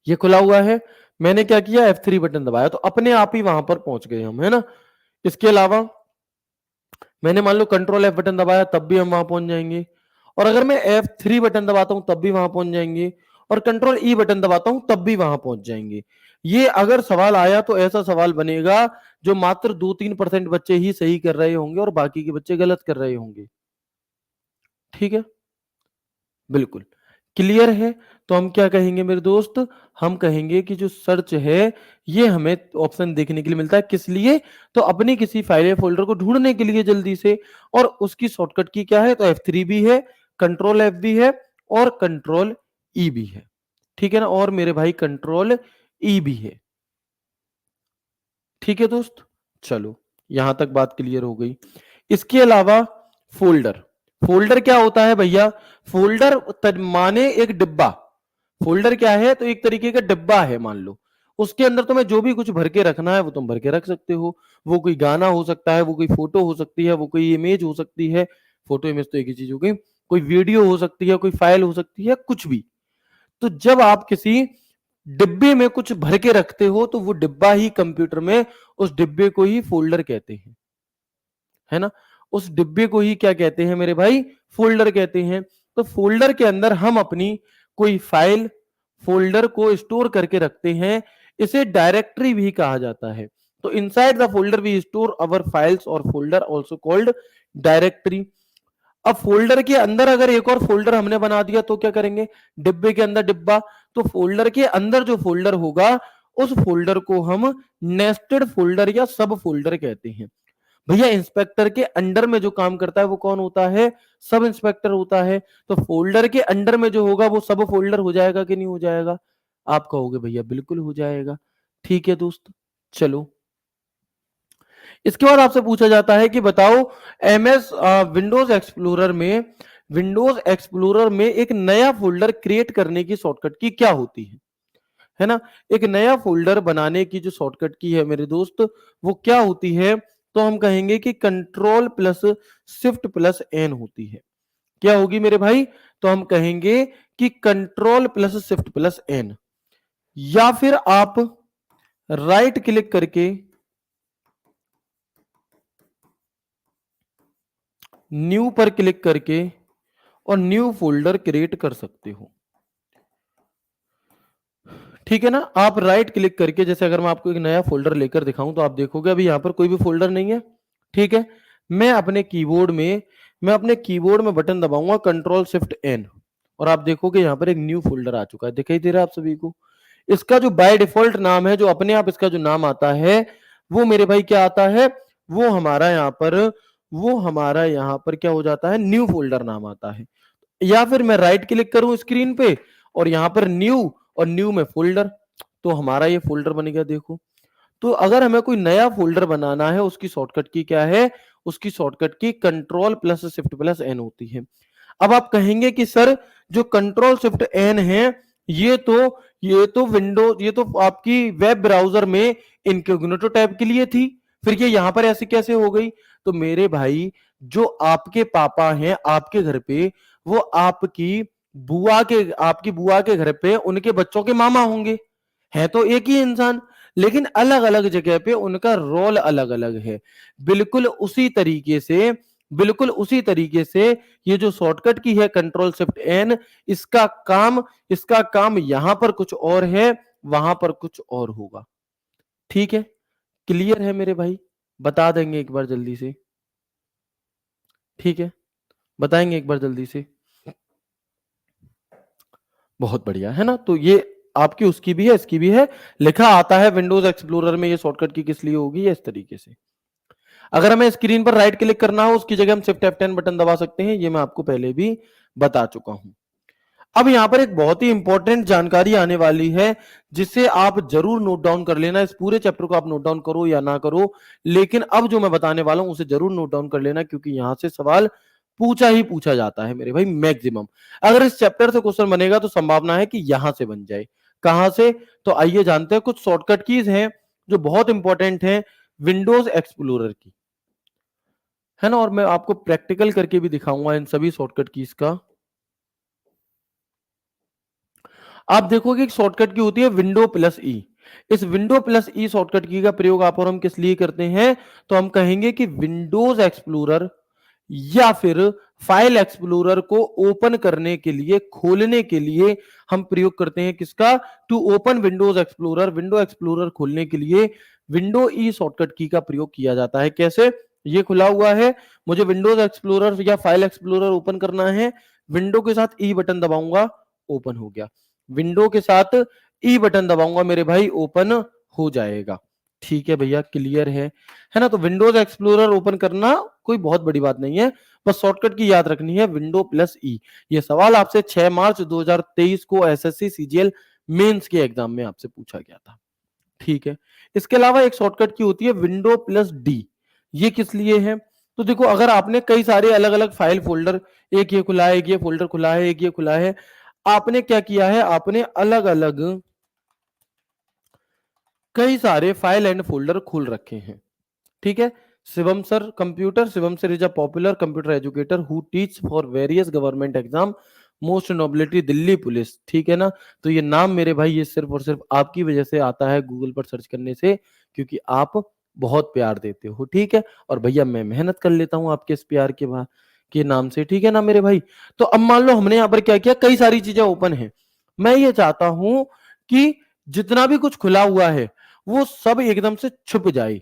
ये खुला हुआ है, मैंने क्या किया? F3 बटन दबाया तो अपने आप ही वहां पर पहुंच गए हम, है ना। इसके अलावा मैंने मान लो कंट्रोल एफ बटन दबाया तब भी हम वहां पहुंच जाएंगे, और अगर मैं F3 बटन दबाता हूं तब भी वहां पहुंच जाएंगे, और कंट्रोल ई बटन दबाता हूं तब भी वहां पहुंच जाएंगे। ये अगर सवाल आया तो ऐसा सवाल बनेगा जो मात्र 2-3% बच्चे ही सही कर रहे होंगे और बाकी के बच्चे गलत कर रहे होंगे। ठीक है, बिल्कुल क्लियर है। तो हम क्या कहेंगे मेरे दोस्त, हम कहेंगे कि जो सर्च है ये हमें ऑप्शन देखने के लिए मिलता है, किस लिए, तो अपनी किसी फाइल या फोल्डर को ढूंढने के लिए जल्दी से। और उसकी शॉर्टकट की क्या है, तो F3 भी है, कंट्रोल F भी है और कंट्रोल ई भी है। ठीक है ना, और मेरे भाई कंट्रोल ई भी है। ठीक है दोस्त, चलो यहां तक बात क्लियर हो गई। इसके अलावा फोल्डर, फोल्डर क्या होता है भैया, फोल्डर माने एक डिब्बा। फोल्डर क्या है, तो एक तरीके का डिब्बा है मान लो, उसके अंदर तुम्हें जो भी कुछ भर के रखना है वो तुम भर के रख सकते हो। वो कोई गाना हो सकता है, वो कोई फोटो हो सकती है, वो कोई इमेज हो सकती है, फोटो इमेज तो एक ही चीज हो गई, कोई वीडियो हो सकती है, कोई फाइल हो सकती है, कुछ भी। तो जब आप किसी डिब्बे में कुछ भर के रखते हो तो वो डिब्बा ही कंप्यूटर में उस डिब्बे को ही फोल्डर कहते हैं, है ना। उस डिब्बे को ही क्या कहते हैं मेरे भाई, फोल्डर कहते हैं। तो फोल्डर के अंदर हम अपनी कोई फाइल फोल्डर को स्टोर करके रखते हैं, इसे डायरेक्टरी भी कहा जाता है। तो inside the folder we store our files और फोल्डर आल्सो कॉल्ड डायरेक्टरी। अब फोल्डर के अंदर अगर एक और फोल्डर हमने बना दिया तो क्या करेंगे, डिब्बे के अंदर डिब्बा, तो फोल्डर के अंदर जो फोल्डर होगा उस फोल्डर को हम नेस्टेड फोल्डर या सब फोल्डर कहते हैं। भैया इंस्पेक्टर के अंडर में जो काम करता है वो कौन होता है, सब इंस्पेक्टर होता है। तो फोल्डर के अंडर में जो होगा वो सब फोल्डर हो जाएगा कि नहीं हो जाएगा, आप कहोगे भैया बिल्कुल हो जाएगा। ठीक है दोस्त, चलो इसके बाद आपसे पूछा जाता है कि बताओ एमएस विंडोज एक्सप्लोरर में एक नया फोल्डर क्रिएट करने की शॉर्टकट की क्या होती है ना। एक नया फोल्डर बनाने की जो शॉर्टकट की है मेरे दोस्त वो क्या होती है, तो हम कहेंगे कि control plus shift plus N होती है। क्या होगी मेरे भाई, तो हम कहेंगे कि control plus shift plus N, या फिर आप राइट क्लिक करके न्यू पर क्लिक करके और न्यू फोल्डर क्रिएट कर सकते हो। ठीक है ना, आप राइट क्लिक करके, जैसे अगर मैं आपको एक नया फोल्डर लेकर दिखाऊं तो आप देखोगे अभी यहां पर कोई भी फोल्डर नहीं है। ठीक है, मैं अपने कीबोर्ड में बटन दबाऊंगा कंट्रोल शिफ्ट एन और आप देखोगे यहां पर एक न्यू फोल्डर आ चुका है, दिखाई दे रहा है आप सभी को। इसका जो बाय डिफॉल्ट नाम है, जो अपने आप इसका जो नाम आता है वो मेरे भाई क्या आता है, वो हमारा यहाँ पर क्या हो जाता है, न्यू फोल्डर नाम आता है। या फिर मैं राइट क्लिक करूं स्क्रीन पे और यहां पर न्यू और न्यू में फोल्डर, तो हमारा ये फोल्डर बन गया देखो। तो अगर हमें कोई नया फोल्डर बनाना है उसकी शॉर्टकट की क्या है, उसकी शॉर्टकट की control plus shift plus N होती है। अब आप कहेंगे कि सर जो कंट्रोल शिफ्ट एन है ये तो ये तो आपकी वेब ब्राउजर में इनकॉग्निटो टैब के लिए थी, फिर ये यहां पर ऐसे कैसे हो गई। तो मेरे भाई जो आपके पापा हैं आपके घर पे, वो आपकी बुआ के घर पे उनके बच्चों के मामा होंगे, है तो एक ही इंसान, लेकिन अलग अलग जगह पे उनका रोल अलग अलग है। बिल्कुल उसी तरीके से बिल्कुल उसी तरीके से ये जो शॉर्टकट की है कंट्रोल शिफ्ट एन, इसका काम यहां पर कुछ और है, वहां पर कुछ और होगा। ठीक है, क्लियर है मेरे भाई, बता देंगे एक बार जल्दी से। ठीक है, बताएंगे एक बार जल्दी से। बहुत बढ़िया है ना, तो ये आपकी उसकी भी है इसकी भी है, लिखा आता है विंडोज एक्सप्लोरर में ये शॉर्टकट की किस लिए होगी, इस तरीके से। अगर हमें स्क्रीन पर राइट क्लिक करना हो उसकी जगह हम शिफ्ट F10 बटन दबा सकते हैं, ये मैं आपको पहले भी बता चुका हूं। अब यहां पर एक बहुत ही इंपॉर्टेंट जानकारी आने वाली है जिसे आप जरूर नोट डाउन कर लेना। इस पूरे चैप्टर को आप नोट डाउन करो या ना करो, लेकिन अब जो मैं बताने वाला हूं उसे जरूर नोट डाउन कर लेना, क्योंकि यहां से सवाल पूछा ही पूछा जाता है मेरे भाई मैक्सिमम। अगर इस चैप्टर से क्वेश्चन बनेगा तो संभावना है कि यहां से बन जाए। कहां से, तो आइए जानते हैं। कुछ शॉर्टकट कीज हैं जो बहुत इंपॉर्टेंट है विंडोज एक्सप्लोरर की, है ना, और मैं आपको प्रैक्टिकल करके भी दिखाऊंगा इन सभी शॉर्टकट कीज का। आप देखोगे एक शॉर्टकट की होती है विंडो प्लस ई। इस विंडो प्लस ई शॉर्टकट की का प्रयोग आप और हम किस लिए करते हैं, तो हम कहेंगे कि विंडोज एक्सप्लोरर या फिर फाइल एक्सप्लोरर को ओपन करने के लिए, खोलने के लिए हम प्रयोग करते हैं किसका, to open Windows Explorer. Window explorer खोलने के लिए विंडो ई शॉर्टकट की का प्रयोग किया जाता है। कैसे, ये खुला हुआ है, मुझे विंडोज एक्सप्लोरर या फाइल एक्सप्लोरर ओपन करना है, विंडो के साथ ई बटन दबाऊंगा, ओपन हो गया। विंडो के साथ ई बटन दबाऊंगा मेरे भाई, ओपन हो जाएगा। ठीक है भैया, क्लियर है ना। तो विंडोज एक्सप्लोरर ओपन करना कोई बहुत बड़ी बात नहीं है, बस शॉर्टकट की याद रखनी है, विंडो प्लस ई। ये सवाल आपसे 6 मार्च 2023 को एसएससी सीजीएल मेंस के एग्जाम में आपसे पूछा गया था। ठीक है, इसके अलावा एक शॉर्टकट की होती है विंडो प्लस डी। ये किस लिए है? तो देखो, अगर आपने कई सारे अलग अलग फाइल फोल्डर, एक ये खुला है, एक ये फोल्डर खुला है, एक ये खुला है, आपने क्या किया है, आपने अलग अलग कई सारे फाइल एंड फोल्डर खोल रखे हैं। ठीक है, Shivam sir computer, Shivam sir is a popular computer educator who teach for various government exam, most nobility Delhi police. ठीक है ना। तो ये नाम मेरे भाई, ये सिर्फ और सिर्फ आपकी वजह से आता है गूगल पर सर्च करने से, क्योंकि आप बहुत प्यार देते हो। ठीक है, और भैया मैं मेहनत कर लेता हूं आपके इस प्यार के नाम से। ठीक है ना मेरे भाई। तो अब मान लो हमने यहाँ पर क्या किया, कई सारी चीजें ओपन है, मैं ये चाहता हूं कि जितना भी कुछ खुला हुआ है वो सब एकदम से छुप जाए।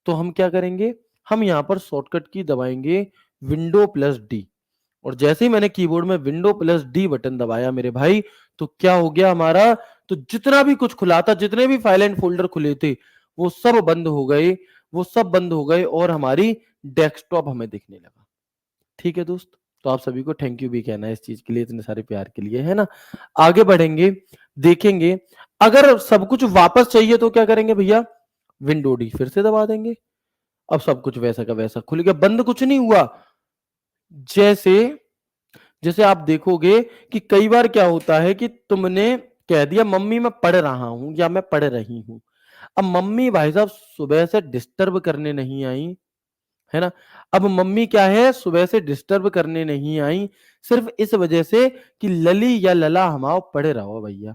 तो हम क्या करेंगे, हम यहां पर शॉर्टकट की दबाएंगे विंडो प्लस डी, और जैसे ही मैंने कीबोर्ड में विंडो प्लस डी बटन दबाया मेरे भाई, तो क्या हो गया हमारा, तो जितना भी कुछ खुला था, जितने भी फाइल एंड फोल्डर खुले थे, वो सब बंद हो गए, वो सब बंद हो गए, और हमारी डेस्कटॉप हमें दिखने लगा। ठीक है दोस्त, तो आप सभी को थैंक यू भी कहना है इस चीज के लिए, इतने सारे प्यार के लिए, है ना। आगे बढ़ेंगे, देखेंगे, अगर सब कुछ वापस चाहिए तो क्या करेंगे भैया, विंडो डी फिर से दबा देंगे। अब सब कुछ वैसा का वैसा खुल गया, बंद कुछ नहीं हुआ। जैसे जैसे आप देखोगे कि कई बार क्या होता है कि तुमने कह दिया मम्मी मैं पढ़ रहा हूं या मैं पढ़ रही हूं, अब मम्मी भाई साहब सुबह से डिस्टर्ब करने नहीं आई, है ना। अब मम्मी क्या है, सुबह से डिस्टर्ब करने नहीं आई, सिर्फ इस वजह से कि लली या लला हमाओ पढ़े रहो भैया।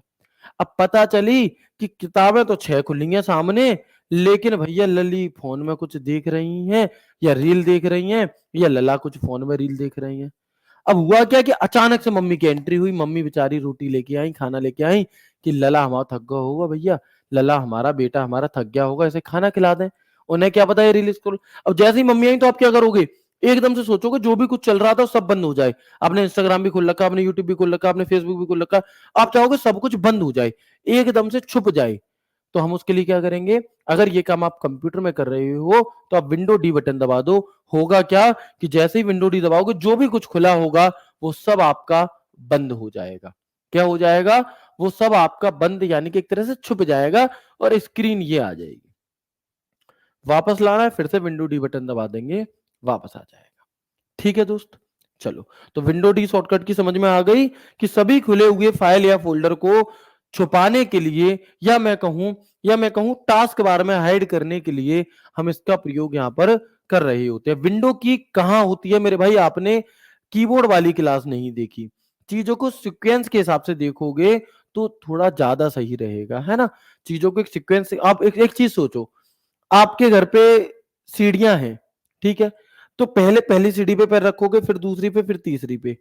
अब पता चली कि किताबें तो 6 खुली हैं सामने, लेकिन भैया लली फोन में कुछ देख रही हैं, या रील देख रही हैं, या लला कुछ फोन में रील देख रही हैं। अब हुआ क्या कि अचानक से मम्मी की एंट्री हुई, मम्मी बेचारी रोटी लेके आई, खाना लेके आई, कि लला हमारा थक गया होगा भैया, लला हमारा बेटा हमारा थक गया होगा, इसे खाना खिला दें। उन्हें क्या पता है रील स्क्रॉल। अब जैसे ही मम्मी आई तो आप क्या करोगे, एकदम से सोचोगे जो भी कुछ चल रहा था वो सब बंद हो जाए। आपने इंस्टाग्राम भी खोल रखा, आपने यूट्यूब भी खोल रखा, आपने फेसबुक भी खोल रखा, आप चाहोगे सब कुछ बंद हो जाए, एकदम से छुप जाए। तो हम उसके लिए क्या करेंगे, अगर ये काम आप कंप्यूटर में कर रहे हो तो आप विंडो डी बटन दबा दो। होगा क्या कि जैसे ही विंडो डी दबाओगे, जो भी कुछ खुला होगा वो सब आपका बंद हो जाएगा। क्या हो जाएगा, वो सब आपका बंद, यानी कि एक तरह से छुप जाएगा, और स्क्रीन ये आ जाएगी। वापस लाना है, फिर से विंडो डी बटन दबा देंगे, वापस आ जाएगा। ठीक है दोस्त, चलो। तो विंडो डी शॉर्टकट की समझ में आ गई कि सभी खुले हुए फाइल या फोल्डर को छुपाने के लिए, या मैं कहूं टास्क बार में हाइड करने के लिए हम इसका प्रयोग यहां पर कर रहे होते हैं। विंडो की कहां होती है मेरे भाई, आपने कीबोर्ड वाली क्लास नहीं देखी, चीजों को सीक्वेंस के हिसाब से देखोगे तो थोड़ा ज्यादा सही रहेगा, है ना। चीजों को एक सीक्वेंस, आप एक चीज सोचो, आपके घर पे सीढ़ियां हैं, ठीक है, तो पहले पहली सीढ़ी पे पैर रखोगे, फिर दूसरी पे, फिर तीसरी पे।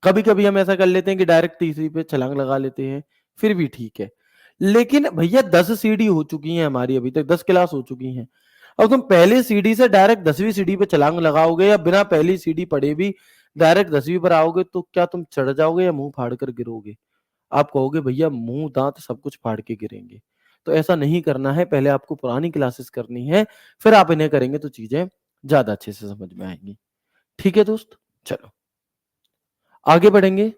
कभी कभी हम ऐसा कर लेते हैं कि डायरेक्ट तीसरी पे छलांग लगा लेते हैं, फिर भी ठीक है। लेकिन भैया 10 सीढ़ी हो चुकी हैं हमारी, अभी तक 10 क्लास हो चुकी हैं। अब तुम पहली सीढ़ी से डायरेक्ट 10वीं सीढ़ी पे छलांग लगाओगे, या बिना पहली सीढ़ी पढ़े भी डायरेक्ट 10वीं पर आओगे, तो क्या तुम चढ़ जाओगे या मुंह फाड़ कर गिरोगे? आप कहोगे भैया मुंह दांत सब कुछ फाड़ के गिरेंगे। तो ऐसा नहीं करना है, पहले आपको पुरानी क्लासेस करनी है, फिर आप इन्हें करेंगे तो चीजें ज्यादा अच्छे से समझ में आएंगी। ठीक है दोस्त, चलो आगे बढ़ेंगे,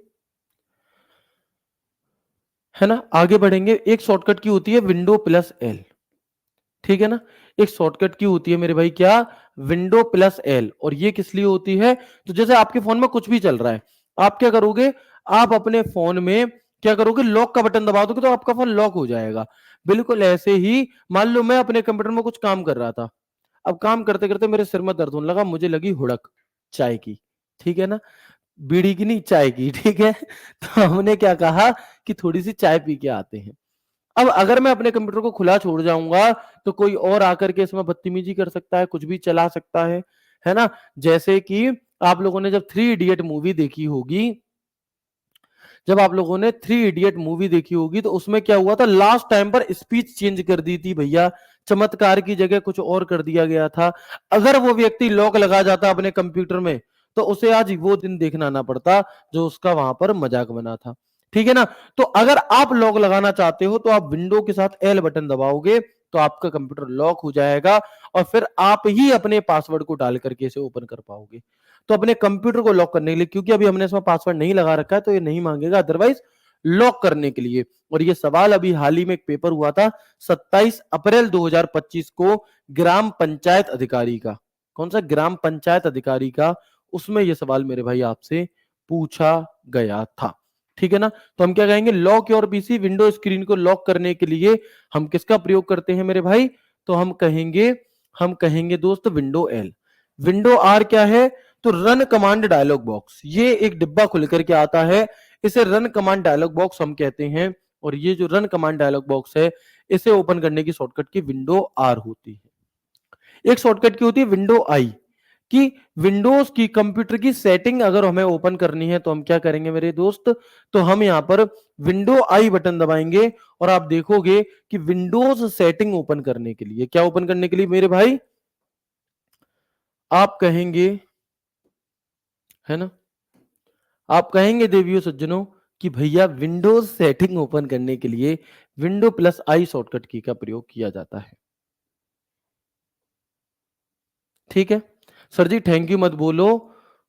है ना। आगे बढ़ेंगे, एक शॉर्टकट की होती है विंडो प्लस एल। ठीक है ना, एक शॉर्टकट की होती है मेरे भाई, क्या, विंडो प्लस एल। और ये किस लिए होती है, तो जैसे आपके फोन में कुछ भी चल रहा है, आप क्या करोगे, आप अपने फोन में क्या करोगे, लॉक का बटन दबा दोगे तो आपका फोन लॉक हो जाएगा। बिल्कुल ऐसे ही मान लो मैं अपने कंप्यूटर में कुछ काम कर रहा था, अब काम करते करते मेरे सिर में दर्द होने लगा, मुझे लगी हुड़क चाय की, ठीक है ना, बीड़ी की नहीं, चाय की, ठीक है। तो हमने क्या कहा कि थोड़ी सी चाय पी के आते हैं। अब अगर मैं अपने कंप्यूटर को खुला छोड़ जाऊंगा तो कोई और आकर के इसमें बदतमीजी कर सकता है, कुछ भी चला सकता है ना। जैसे कि आप लोगों ने जब थ्री इडियट मूवी देखी होगी, जब आप लोगों ने थ्री इडियट मूवी देखी होगी, तो उसमें क्या हुआ था, लास्ट टाइम पर स्पीच चेंज कर दी थी भैया, चमत्कार की जगह कुछ और कर दिया गया था। अगर वो व्यक्ति लॉक लगा जाता अपने कंप्यूटर में, तो उसे आज वो दिन देखना ना पड़ता जो उसका वहां पर मजाक बना था। ठीक है ना। तो अगर आप लॉक लगाना चाहते हो तो आप विंडो के साथ एल बटन दबाओगे तो आपका कंप्यूटर लॉक हो जाएगा और फिर आप ही अपने पासवर्ड को डाल करके इसे ओपन कर पाओगे। तो अपने कंप्यूटर को लॉक करने के लिए, क्योंकि अभी हमने इसमें पासवर्ड नहीं लगा रखा है तो ये नहीं मांगेगा, अदरवाइज लॉक करने के लिए। और ये सवाल अभी हाल ही में एक पेपर हुआ था 27 अप्रैल 2025 को ग्राम पंचायत अधिकारी का। कौन सा? ग्राम पंचायत अधिकारी का। उसमें यह सवाल मेरे भाई आपसे पूछा गया था। ठीक है ना। तो हम क्या कहेंगे? Lock your PC, window screen को लॉक करने के लिए हम किसका प्रयोग करते हैं मेरे भाई? तो हम कहेंगे दोस्त विंडो एल। विंडो आर क्या है? तो रन कमांड डायलॉग बॉक्स। ये एक डिब्बा खुल करके आता है, इसे रन कमांड डायलॉग बॉक्स हम कहते हैं। और ये जो रन कमांड डायलॉग बॉक्स है, इसे ओपन करने की शॉर्टकट की विंडो आर होती है। एक शॉर्टकट की होती है विंडो आई, कि विंडोज की कंप्यूटर की सेटिंग अगर हमें ओपन करनी है तो हम क्या करेंगे मेरे दोस्त? तो हम यहां पर विंडो आई बटन दबाएंगे और आप देखोगे कि विंडोज सेटिंग ओपन करने के लिए, क्या ओपन करने के लिए मेरे भाई? आप कहेंगे, है ना, आप कहेंगे देवियों सज्जनों कि भैया विंडोज सेटिंग ओपन करने के लिए विंडो प्लस आई शॉर्टकट की का प्रयोग किया जाता है। ठीक है सर जी, थैंक यू मत बोलो,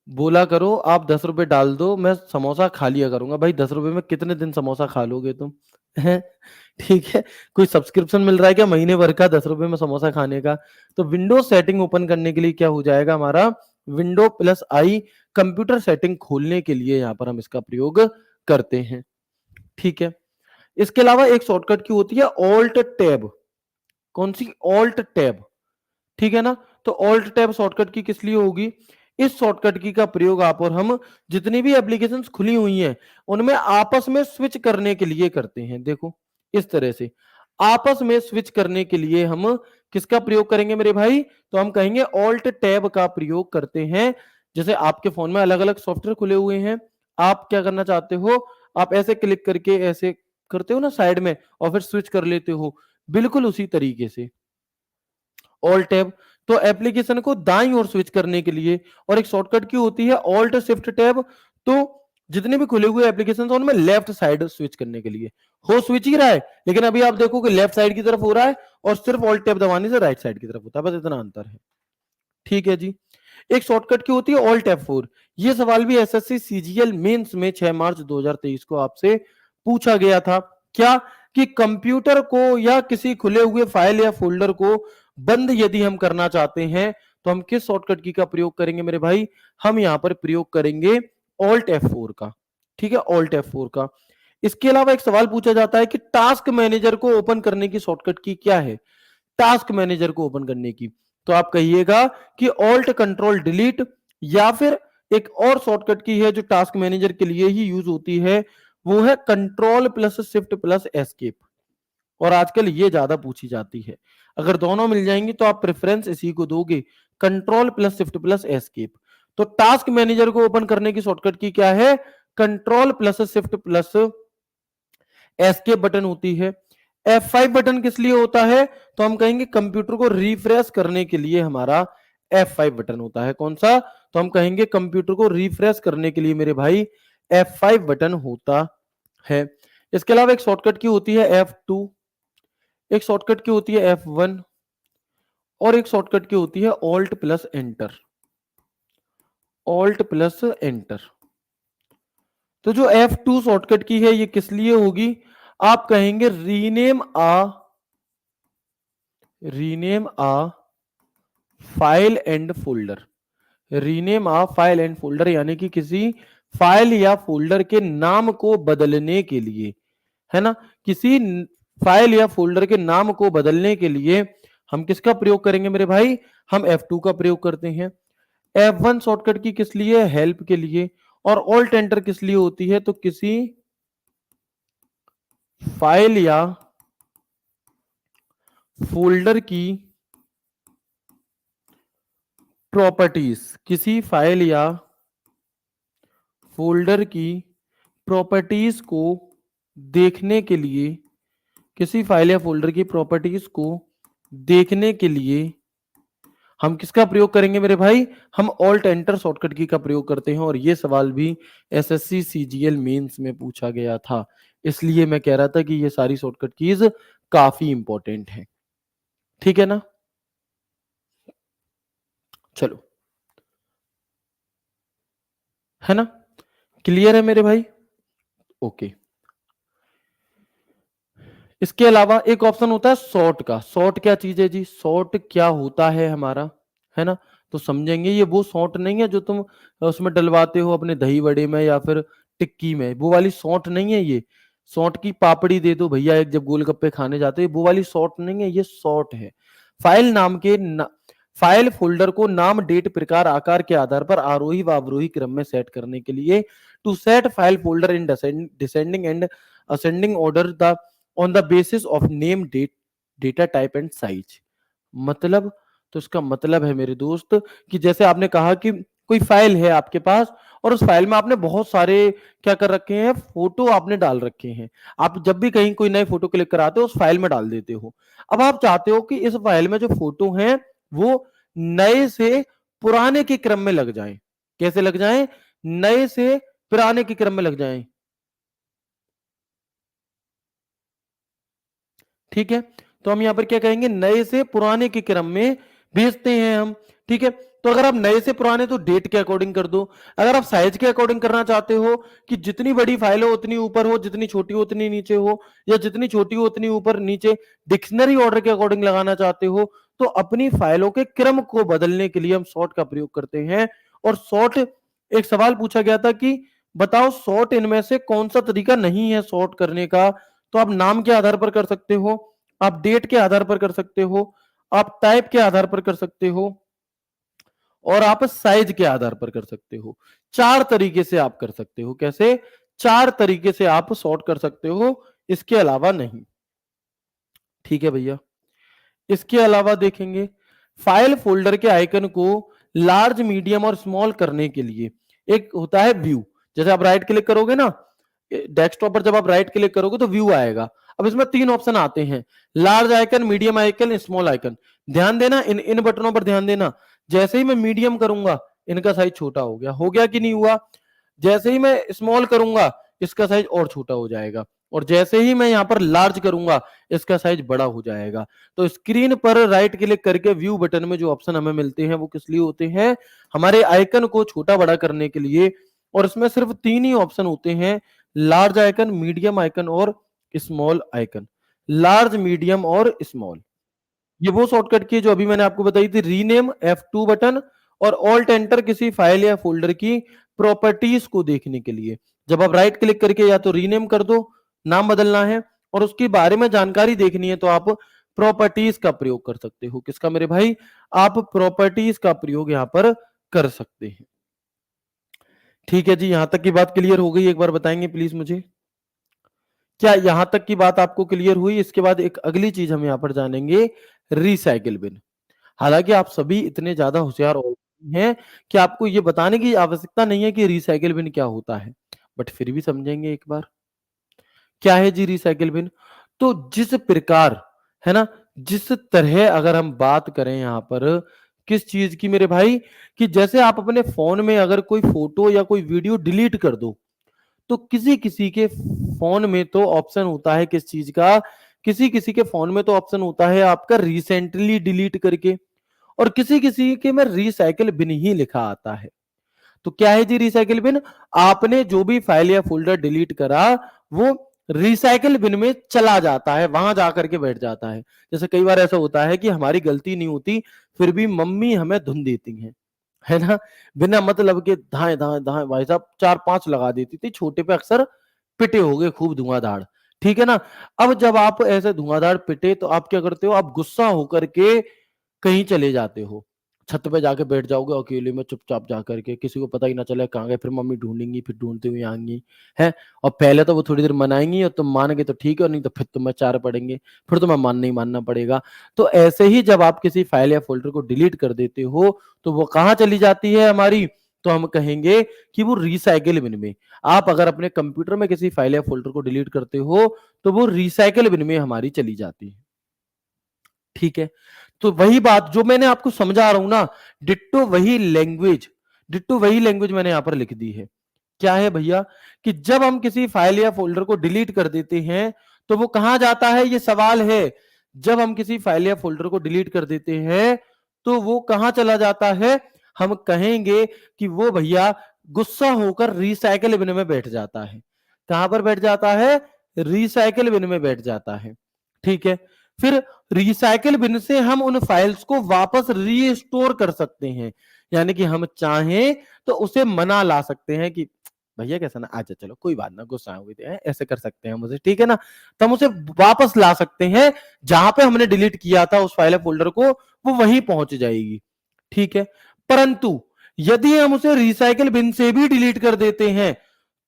बोला करो। आप 10 रुपए डाल दो, मैं समोसा खा लिया करूंगा। भाई 10 रुपए में कितने दिन समोसा खा लोगे तुम? हैं? ठीक है। कोई सब्सक्रिप्शन मिल रहा है क्या महीने भर का 10 रुपए में समोसा खाने का? तो विंडोज सेटिंग ओपन करने के लिए क्या हो जाएगा हमारा? विंडो प्लस आई। कंप्यूटर सेटिंग खोलने के लिए यहां पर हम इसका प्रयोग करते हैं। ठीक है। इसके अलावा एक शॉर्टकट की होती है ऑल्ट टैब। कौन सी? Alt tab. ठीक है ना। तो ऑल्ट टैब शॉर्टकट की किस लिए होगी? इस शॉर्टकट की का प्रयोग आप और हम जितनी भी एप्लीकेशंस खुली हुई हैं उनमें आपस में स्विच करने के लिए करते हैं। देखो इस तरह से आपस में स्विच करने के लिए हम किसका प्रयोग करेंगे मेरे भाई? तो हम कहेंगे ऑल्ट टैब का प्रयोग करते हैं। जैसे आपके फोन में अलग अलग सॉफ्टवेयर खुले हुए हैं, आप क्या करना चाहते हो? आप ऐसे क्लिक करके ऐसे करते हो ना साइड में और फिर स्विच कर लेते हो, बिल्कुल उसी तरीके से ऑल्ट टैब। तो एप्लीकेशन को दाईं ओर स्विच करने के लिए। और एक शॉर्टकट की होती है ऑल्ट शिफ्ट टैब। तो जितने भी खुले हुए एप्लीकेशन उनमें लेफ्ट साइड स्विच करने के लिए हो स्विच ही रहा है, लेकिन अभी आप देखो कि लेफ्ट साइड की तरफ हो रहा है और सिर्फ ऑल्ट टैब दबाने से राइट साइड की तरफ होता है, बस इतना अंतर है। ठीक है जी। एक शॉर्टकट की होती है ऑल्ट F4। ये सवाल भी एसएससी सीजीएल मेंस में 6 मार्च 2023 को आपसे पूछा गया था। क्या? कि कंप्यूटर को या किसी खुले हुए फाइल या फोल्डर को बंद यदि हम करना चाहते हैं तो हम किस शॉर्टकट की का प्रयोग करेंगे मेरे भाई? हम यहां पर प्रयोग करेंगे ऑल्ट F4 का। ठीक है, ऑल्ट F4 का। इसके अलावा एक सवाल पूछा जाता है कि टास्क मैनेजर को ओपन करने की शॉर्टकट की क्या है? टास्क मैनेजर को ओपन करने की तो आप कहिएगा कि ऑल्ट कंट्रोल डिलीट, या फिर एक और शॉर्टकट की है जो टास्क मैनेजर के लिए ही यूज होती है, वो है control plus shift plus escape. और आजकल ये ज्यादा पूछी जाती है। अगर दोनों मिल जाएंगी तो आप प्रेफरेंस इसी को दोगे, control plus shift plus escape. तो टास्क मैनेजर को ओपन करने की शॉर्टकट की क्या है? Control plus shift plus escape button होती है। F5 बटन किस लिए होता है? तो हम कहेंगे कंप्यूटर को रिफ्रेश करने के लिए हमारा F5 बटन होता है। कौन सा? तो हम कहेंगे कंप्यूटर को रिफ्रेश करने के लिए मेरे भाई F5 बटन होता है। इसके अलावा एक शॉर्टकट की होती है F2, एक शॉर्टकट की होती है F1 और एक शॉर्टकट की होती है alt plus enter. Alt plus enter. तो जो F2 शॉर्टकट की है ये किस लिए होगी? आप कहेंगे rename a file and folder. Rename a file and folder यानी कि किसी फाइल या फोल्डर के नाम को बदलने के लिए, है ना, किसी फाइल या फोल्डर के नाम को बदलने के लिए हम किसका प्रयोग करेंगे मेरे भाई? हम F2 का प्रयोग करते हैं। F1 शॉर्टकट की किस लिए? हेल्प के लिए। और ऑल्ट एंटर किस लिए होती है? तो किसी फाइल या फोल्डर की प्रॉपर्टीज, किसी फाइल या फोल्डर की प्रॉपर्टीज को देखने के लिए, किसी फाइल या फोल्डर की प्रॉपर्टीज को देखने के लिए हम किसका प्रयोग करेंगे मेरे भाई? हम ऑल्ट एंटर शॉर्टकट की का प्रयोग करते हैं और ये सवाल भी एसएससी सीजीएल मेंस में पूछा गया था। इसलिए मैं कह रहा था कि ये सारी शॉर्टकट कीज काफी इंपॉर्टेंट है। ठीक है ना? चलो, है ना? क्लियर है मेरे भाई? ओके। इसके अलावा एक ऑप्शन होता है सॉर्ट का। सॉर्ट क्या चीज है जी? सॉर्ट क्या होता है हमारा, है ना? तो समझेंगे, ये वो सॉर्ट नहीं है जो तुम उसमें डलवाते हो अपने दही बड़े में या फिर टिक्की में, वो वाली सॉर्ट नहीं है ये। सॉर्ट की पापड़ी दे दो भैया एक जब गोलगप्पे खाने जाते हो, वो वाली सॉर्ट नहीं है, ये सॉर्ट है। फाइल नाम के फाइल फोल्डर को नाम, डेट, प्रकार, आकार के आधार पर आरोही व अवरोही क्रम में सेट करने के लिए to set file folder in descending and ascending order the on the basis of name, date, data type and size. मतलब, तो इसका मतलब है मेरे दोस्त कि जैसे आपने कहा कि कोई फाइल है आपके पास और उस फाइल में आपने बहुत सारे क्या कर रखे हैं, फोटो आपने डाल रखे हैं। आप जब भी कहीं कोई नए फोटो क्लिक कराते हो उस फाइल में डाल देते हो। अब आप चाहते हो कि इस फाइल में जो फोटो हैं वो नए से पुराने के क्रम में लग जाएं। कैसे लग जाएं? नए से पुराने के क्रम में लग जाएं। ठीक है, तो हम यहां पर क्या कहेंगे, नए से पुराने के क्रम में भेजते हैं हम। ठीक है, तो अगर आप नए से पुराने तो डेट के अकॉर्डिंग कर दो। अगर आप साइज के अकॉर्डिंग करना चाहते हो कि जितनी बड़ी फाइल हो उतनी ऊपर हो, जितनी छोटी हो उतनी नीचे हो, या जितनी छोटी हो उतनी ऊपर नीचे, डिक्शनरी ऑर्डर के अकॉर्डिंग लगाना चाहते हो, तो अपनी फाइलों के क्रम को बदलने के लिए हम सॉर्ट का प्रयोग करते हैं। और सॉर्ट, एक सवाल पूछा गया था कि बताओ सॉर्ट इनमें से कौन सा तरीका नहीं है सॉर्ट करने का? तो आप नाम के आधार पर कर सकते हो, आप डेट के आधार पर कर सकते हो, आप टाइप के आधार पर कर सकते हो, और आप साइज के आधार पर कर सकते हो। चार तरीके से आप कर सकते हो। कैसे? चार तरीके से आप सॉर्ट कर सकते हो, इसके अलावा नहीं। ठीक है भैया। इसके अलावा देखेंगे, फाइल फोल्डर के आइकन को लार्ज, मीडियम और स्मॉल करने के लिए एक होता है व्यू। जैसे आप राइट क्लिक करोगे ना डेस्कटॉप पर, जब आप राइट क्लिक करोगे तो व्यू आएगा। अब इसमें तीन ऑप्शन आते हैं, large icon, medium icon, small icon. ध्यान देना, इन इन बटनों पर ध्यान देना। जैसे ही मैं मीडियम करूंगा इनका साइज छोटा हो गया कि नहीं हुआ? जैसे ही मैं स्मॉल करूंगा इसका साइज और छोटा हो जाएगा, और जैसे ही मैं यहां पर लार्ज करूंगा इसका साइज बड़ा हो जाएगा। तो स्क्रीन पर राइट क्लिक करके व्यू बटन में जो ऑप्शन हमें मिलते हैं वो किस लिए होते हैं? हमारे आइकन को छोटा बड़ा करने के लिए। और इसमें सिर्फ तीन ही ऑप्शन होते हैं, लार्ज आइकन, मीडियम आइकन और स्मॉल आइकन। लार्ज, मीडियम और स्मॉल, ये वो शॉर्टकट की जो अभी मैंने आपको बताई थी, रीनेम F2 बटन और ऑल्ट एंटर किसी फाइल या फोल्डर की प्रॉपर्टीज को देखने के लिए। जब आप राइट क्लिक करके या तो रीनेम कर दो, नाम बदलना है, और उसके बारे में जानकारी देखनी है तो आप प्रॉपर्टीज का प्रयोग कर सकते हो। किसका मेरे भाई? आप प्रॉपर्टीज का प्रयोग यहां पर कर सकते हैं। ठीक है जी, यहां तक की बात क्लियर हो गई? एक बार बताएंगे प्लीज मुझे, क्या यहां तक की बात आपको क्लियर हुई? इसके बाद एक अगली चीज हम यहां पर जानेंगे, रिसाइकिल बिन। हालांकि आप सभी इतने ज्यादा होशियार हैं कि आपको ये बताने की आवश्यकता नहीं है कि रिसाइकिल बिन क्या होता है, बट फिर भी समझेंगे एक बार। क्या है जी रिसाइकिल बिन? तो जिस प्रकार, है ना, जिस तरह अगर हम बात करें यहां पर किस चीज की मेरे भाई, कि जैसे आप अपने फोन में अगर कोई फोटो या कोई वीडियो डिलीट कर दो, तो किसी किसी के फोन में तो ऑप्शन होता है किस चीज का, किसी किसी के फोन में तो ऑप्शन होता है आपका रिसेंटली डिलीट करके, और किसी किसी के में रिसाइकिल बिन ही लिखा आता है। तो क्या है जी रिसाइकिल बिन? आपने जो भी फाइल या फोल्डर डिलीट करा वो रिसाइकिल बिन में चला जाता है, वहां जाकर के बैठ जाता है। जैसे कई बार ऐसा होता है कि हमारी गलती नहीं होती फिर भी मम्मी हमें धुन देती हैं, है ना, बिना मतलब के धाए धाए धाए भाई साहब चार पांच लगा देती थी, छोटे पे अक्सर पिटे हो गए खूब धुआंधाड़। ठीक है ना? अब जब आप ऐसे धुआंधाड़ पिटे तो आप क्या करते हो? आप गुस्सा होकर के कहीं चले जाते हो, छत पे जाके बैठ जाओगे अकेले में चुपचाप जा करके, किसी को पता ही ना चले कहाँ गए, फिर मम्मी ढूंढेंगी, फिर ढूंढते हुए आएंगी, है। और पहले तो वो थोड़ी देर मनाएंगी और तुम मान गए तो ठीक है, और नहीं तो फिर तुम्हें चार पड़ेंगे, फिर तुम्हें मानना ही मानना पड़ेगा। तो ऐसे ही जब आप किसी फाइल या फोल्डर को डिलीट कर देते हो तो वो कहाँ चली जाती है हमारी? तो हम कहेंगे कि वो रिसाइकिल बिन में। आप अगर अपने कंप्यूटर में किसी फाइल या फोल्डर को डिलीट करते हो तो वो रिसाइकिल बिन में हमारी चली जाती है। ठीक है, तो वही बात जो मैंने आपको समझा रहा हूं ना, डिट्टो वही लैंग्वेज मैंने यहां पर लिख दी है। क्या है भैया कि जब हम किसी फाइल या फोल्डर को डिलीट कर देते हैं तो वो कहां जाता है, ये सवाल है। जब हम किसी फाइल या फोल्डर को डिलीट कर देते हैं तो वो कहां चला जाता है, हम कहेंगे कि वो भैया गुस्सा होकर रिसाइकिल बिन में बैठ जाता है। कहां पर बैठ जाता है, रिसाइकिल बिन में बैठ जाता है। ठीक है, फिर रिसाइकिल बिन से हम उन फाइल्स को वापस रीस्टोर कर सकते हैं, यानी कि हम चाहें तो उसे मना ला सकते हैं कि भैया कैसा ना, अच्छा चलो कोई बात ना, गुस्सा हुए थे, ऐसे कर सकते हैं मुझे, ठीक है ना। तो हम उसे वापस ला सकते हैं, जहां पे हमने डिलीट किया था उस फाइल फोल्डर को, वो वहीं पहुंच जाएगी। ठीक है, परंतु यदि हम उसे रिसाइकिल बिन से भी डिलीट कर देते हैं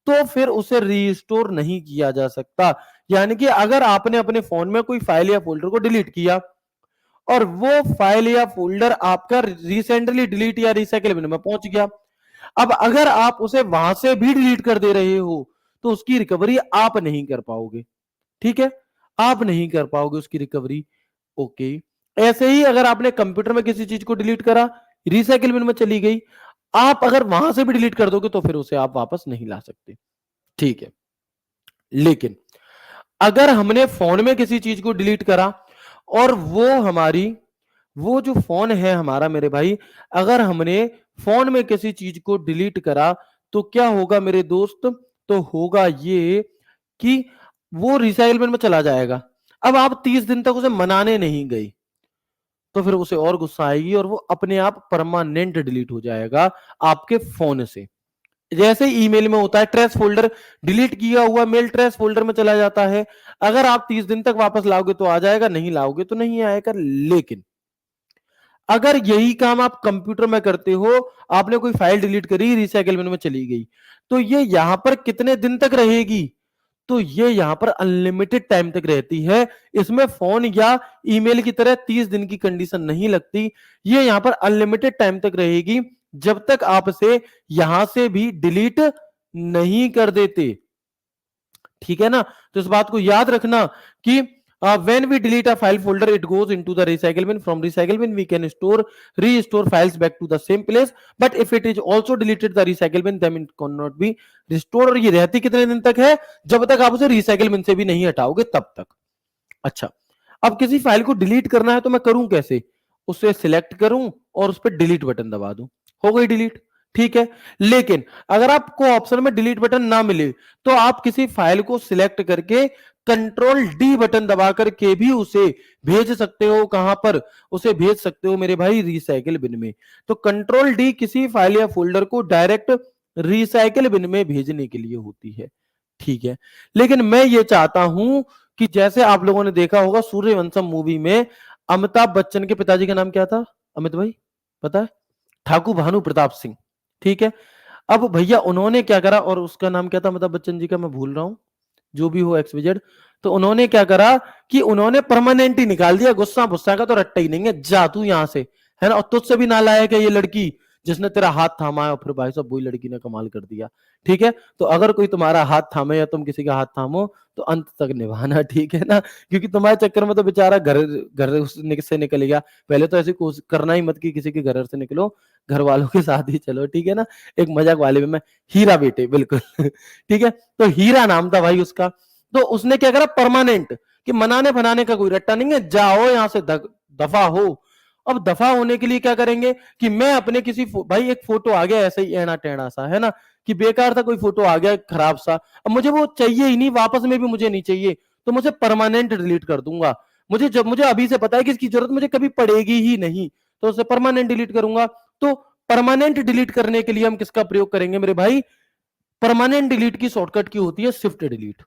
तो फिर उसे रीस्टोर नहीं किया जा सकता। यानी कि अगर आपने अपने फोन में कोई फाइल या फोल्डर को डिलीट किया और वो फाइल या फोल्डर आपका रिसेंटली डिलीट या रिसाइकिल बिन में पहुंच गया, अब अगर आप उसे वहां से भी डिलीट कर दे रहे हो तो उसकी रिकवरी आप नहीं कर पाओगे। ठीक है, आप नहीं कर पाओगे उसकी रिकवरी। ओके, ऐसे ही अगर आपने कंप्यूटर में किसी चीज को डिलीट करा, रिसाइकिल बिन में चली गई, आप अगर वहां से भी डिलीट कर दोगे तो फिर उसे आप वापस नहीं ला सकते। ठीक है, लेकिन अगर हमने फोन में किसी चीज को डिलीट करा और वो जो फोन है हमारा मेरे भाई, अगर हमने फोन में किसी चीज को डिलीट करा तो क्या होगा मेरे दोस्त, तो होगा ये कि वो रिसाइकिल बिन में चला जाएगा। अब आप 30 दिन तक उसे मनाने नहीं गई तो फिर उसे और गुस्सा आएगी और वो अपने आप परमानेंट डिलीट हो जाएगा आपके फोन से। जैसे ईमेल में होता है, ट्रेस फोल्डर, डिलीट किया हुआ मेल ट्रेस फोल्डर में चला जाता है। अगर आप 30 दिन तक वापस लाओगे तो आ जाएगा, नहीं लाओगे तो नहीं आएगा। लेकिन अगर यही काम आप कंप्यूटर में करते हो, आपने कोई फाइल डिलीट करी, रिसाइकिल बिन में चली गई, तो ये यहां पर कितने दिन तक रहेगी, तो ये यहां पर अनलिमिटेड टाइम तक रहती है। इसमें फोन या ईमेल की तरह 30 दिन की कंडीशन नहीं लगती। ये यहां पर अनलिमिटेड टाइम तक रहेगी जब तक आप इसे यहां से भी डिलीट नहीं कर देते। ठीक है ना, तो इस बात को याद रखना कि when we delete a file folder it goes into the recycle bin. From recycle bin we can restore files back to the same place, but if it is also deleted the recycle bin then it cannot be restored. और ये रहती कितने दिन तक है, जब तक आप उसे रिसाइकिल बिन से भी नहीं हटाओगे तब तक। अच्छा, अब किसी फाइल को डिलीट करना है तो मैं करूं कैसे, उसे सिलेक्ट करूं और उस पर डिलीट बटन दबा दूं, हो गई डिलीट। ठीक है, लेकिन अगर आपको ऑप्शन में डिलीट बटन ना मिले तो आप किसी फाइल को सिलेक्ट करके कंट्रोल डी बटन दबा करके भी उसे भेज सकते हो। कहां पर उसे भेज सकते हो मेरे भाई, रिसाइकिल बिन में। तो कंट्रोल डी किसी फाइल या फोल्डर को डायरेक्ट रिसाइकिल बिन में भेजने के लिए होती है। ठीक है, लेकिन मैं ये चाहता हूं कि जैसे आप लोगों ने देखा होगा सूर्यवंशम मूवी में अमिताभ बच्चन के पिताजी का नाम क्या था, अमित भाई पता है, ठाकुर भानु प्रताप सिंह। ठीक है, अब भैया उन्होंने क्या करा, और उसका नाम क्या था अमिताभ बच्चन जी का, मैं भूल रहा हूं, जो भी हो XYZ। तो उन्होंने क्या करा कि उन्होंने परमानेंट ही निकाल दिया, गुस्सा गुस्सा का तो रट्टा ही नहीं है, जा तू यहां से, है ना। और तुझसे भी नालायक है ये लड़की जिसने तेरा हाथ थामा है। और फिर भाई साहब वही लड़की ने कमाल कर दिया। ठीक है, तो अगर कोई तुम्हारा हाथ थामे या तुम किसी का हाथ थामो तो अंत तक निभाना, ठीक है ना, क्योंकि तुम्हारे चक्कर में तो बेचारा घर घर से निकल गया। पहले तो ऐसी कोशिश करना ही मत कि किसी के घर से निकलो, घर वालों के साथ ही चलो, ठीक है ना। एक मजाक वाले में, मैं हीरा बेटे बिल्कुल ठीक है, तो हीरा नाम था भाई उसका। तो उसने क्या करा, परमानेंट, कि मनाने बनाने का कोई रट्टा नहीं है, जाओ यहां से, दफा हो। अब दफा होने के लिए क्या करेंगे कि मैं अपने किसी भाई एक फोटो आ गया ऐसे ही एड़ा टेढ़ा सा, है ना, कि बेकार था, कोई फोटो आ गया खराब सा, अब मुझे वो चाहिए ही नहीं, वापस में भी मुझे नहीं चाहिए, तो मुझे परमानेंट डिलीट कर दूंगा। मुझे जब मुझे अभी से पता है कि इसकी जरूरत मुझे कभी पड़ेगी ही नहीं, तो उसे परमानेंट डिलीट करूंगा। तो परमानेंट डिलीट करने के लिए हम किसका प्रयोग करेंगे मेरे भाई, परमानेंट डिलीट की शॉर्टकट की होती है शिफ्ट डिलीट।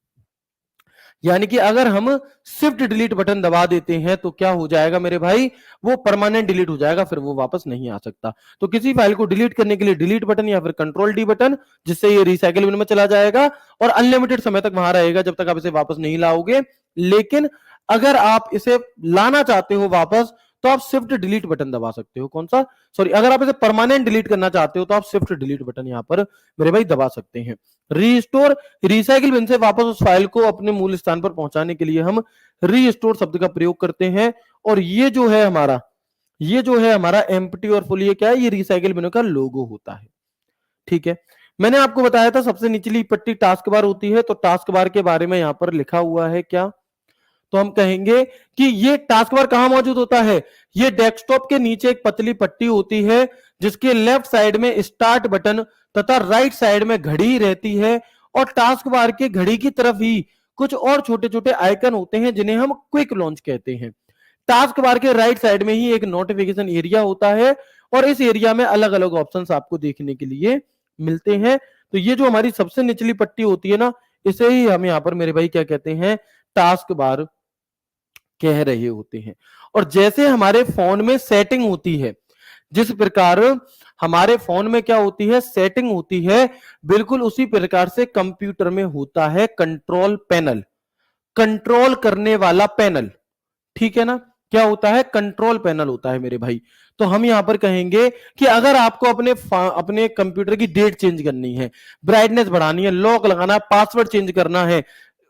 यानी कि अगर हम शिफ्ट डिलीट बटन दबा देते हैं तो क्या हो जाएगा मेरे भाई, वो परमानेंट डिलीट हो जाएगा, फिर वो वापस नहीं आ सकता। तो किसी फाइल को डिलीट करने के लिए डिलीट बटन या फिर कंट्रोल डी बटन, जिससे ये रिसाइकिल बिन में चला जाएगा और अनलिमिटेड समय तक वहां रहेगा जब तक आप इसे वापस नहीं लाओगे। लेकिन अगर आप इसे लाना चाहते हो वापस तो आप शिफ्ट डिलीट बटन दबा सकते हो। कौन सा, सॉरी, अगर आप इसे परमानेंट डिलीट करना चाहते हो तो आप शिफ्ट डिलीट बटन यहां पर मेरे भाई दबा सकते हैं। रीस्टोर, रिसाइकिल बिन से वापस उस फाइल को अपने मूल स्थान पर पहुंचाने के लिए हम रीस्टोर शब्द का प्रयोग करते हैं। और ये जो है हमारा ये जो है हमारा एम्प्टी और फुल, ये क्या है, ये रिसाइकिल बिनों का लोगो होता है। ठीक है, मैंने आपको बताया था सबसे निचली पट्टी टास्क बार होती है, तो टास्क बार के बारे में यहां पर लिखा हुआ है क्या, तो हम कहेंगे कि ये टास्क बार कहां मौजूद होता है, ये डेस्कटॉप के नीचे एक पतली पट्टी होती है जिसके लेफ्ट साइड में स्टार्ट बटन तथा राइट साइड में घड़ी रहती है, और टास्क बार के घड़ी की तरफ ही कुछ और छोटे छोटे आइकन होते हैं जिन्हें हम क्विक लॉन्च कहते हैं। टास्क बार के राइट साइड में ही एक नोटिफिकेशन एरिया होता है, और इस एरिया में अलग अलग ऑप्शंस आपको देखने के लिए मिलते हैं। तो ये जो हमारी सबसे निचली पट्टी होती है ना, इसे ही हम यहाँ पर मेरे भाई क्या कहते हैं, टास्क बार कह रहे होते हैं। और जैसे हमारे फोन में सेटिंग होती है, जिस प्रकार हमारे फोन में क्या होती है, सेटिंग होती है, बिल्कुल उसी प्रकार से कंप्यूटर में होता है कंट्रोल पैनल, कंट्रोल करने वाला पैनल। ठीक है ना, क्या होता है, कंट्रोल पैनल होता है मेरे भाई। तो हम यहां पर कहेंगे कि अगर आपको अपने कंप्यूटर की डेट चेंज करनी है, ब्राइटनेस बढ़ानी है, लॉक लगाना है, पासवर्ड चेंज करना है,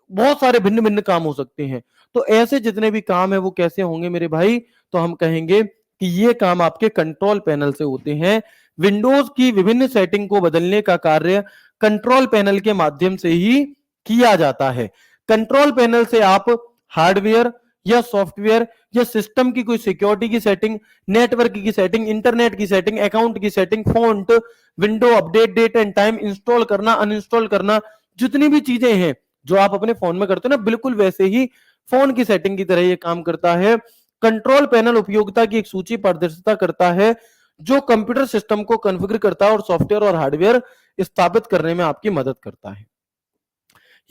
बहुत सारे भिन्न भिन्न काम हो सकते हैं। तो ऐसे जितने भी काम है वो कैसे होंगे मेरे भाई, तो हम कहेंगे कि ये काम आपके कंट्रोल पैनल से होते हैं। विंडोज की विभिन्न सेटिंग को बदलने का कार्य कंट्रोल पैनल के माध्यम से ही किया जाता है। कंट्रोल पैनल से आप हार्डवेयर या सॉफ्टवेयर या सिस्टम की कोई सिक्योरिटी की सेटिंग, नेटवर्क की सेटिंग, इंटरनेट की सेटिंग, अकाउंट की setting, font, window update, date and time, install करना, अनइंस्टॉल करना, जितनी भी चीजें हैं जो आप अपने फोन में करते हो ना, बिल्कुल वैसे ही फोन की सेटिंग की तरह ये काम करता है। कंट्रोल पैनल उपयोगिता की एक सूची प्रदर्शित करता है जो कंप्यूटर सिस्टम को कॉन्फ़िगर करता है और सॉफ्टवेयर और हार्डवेयर स्थापित करने में आपकी मदद करता है।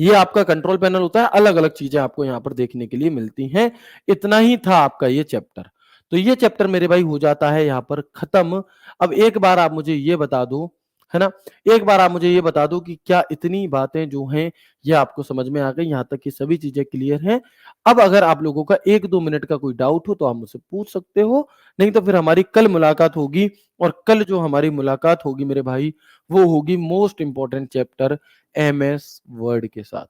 ये आपका कंट्रोल पैनल होता है, अलग अलग चीजें आपको यहां पर देखने के लिए मिलती हैं। इतना ही था आपका ये चैप्टर। तो ये चैप्टर मेरे भाई हो जाता है यहां पर खत्म। अब एक बार आप मुझे ये बता दो, है ना, एक बार आप मुझे ये बता दो कि क्या इतनी बातें जो हैं ये आपको समझ में आ गई, यहां तक की सभी चीजें क्लियर हैं। अब अगर आप लोगों का 1-2 मिनट का कोई डाउट हो तो आप मुझसे पूछ सकते हो, नहीं तो फिर हमारी कल मुलाकात होगी, और कल जो हमारी मुलाकात होगी मेरे भाई, वो होगी most important chapter MS word के साथ।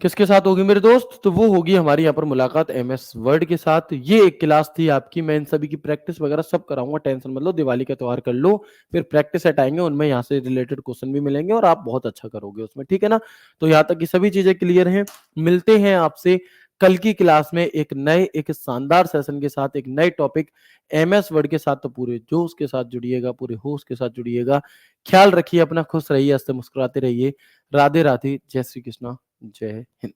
किसके साथ होगी मेरे दोस्त, तो वो होगी हमारी यहाँ पर मुलाकात एमएस वर्ड के साथ। ये एक क्लास थी आपकी, मैं इन सभी की प्रैक्टिस वगैरह सब कराऊंगा, टेंशन मत लो, दिवाली का त्योहार कर लो, फिर प्रैक्टिस सेट आएंगे, उनमें यहाँ से रिलेटेड क्वेश्चन भी मिलेंगे और आप बहुत अच्छा करोगे उसमें, ठीक है ना। तो यहाँ तक की सभी चीजें क्लियर हैं। मिलते हैं आपसे कल की क्लास में एक नए, एक शानदार सेशन के साथ, एक नए टॉपिक एमएस वर्ड के साथ। तो पूरे जोश के साथ जुड़िएगा, पूरे होश के साथ जुड़िएगा। ख्याल रखिए अपना, खुश रहिए, हंसते मुस्कुराते रहिए। राधे राधे, जय श्री कृष्णा, जय हिंद।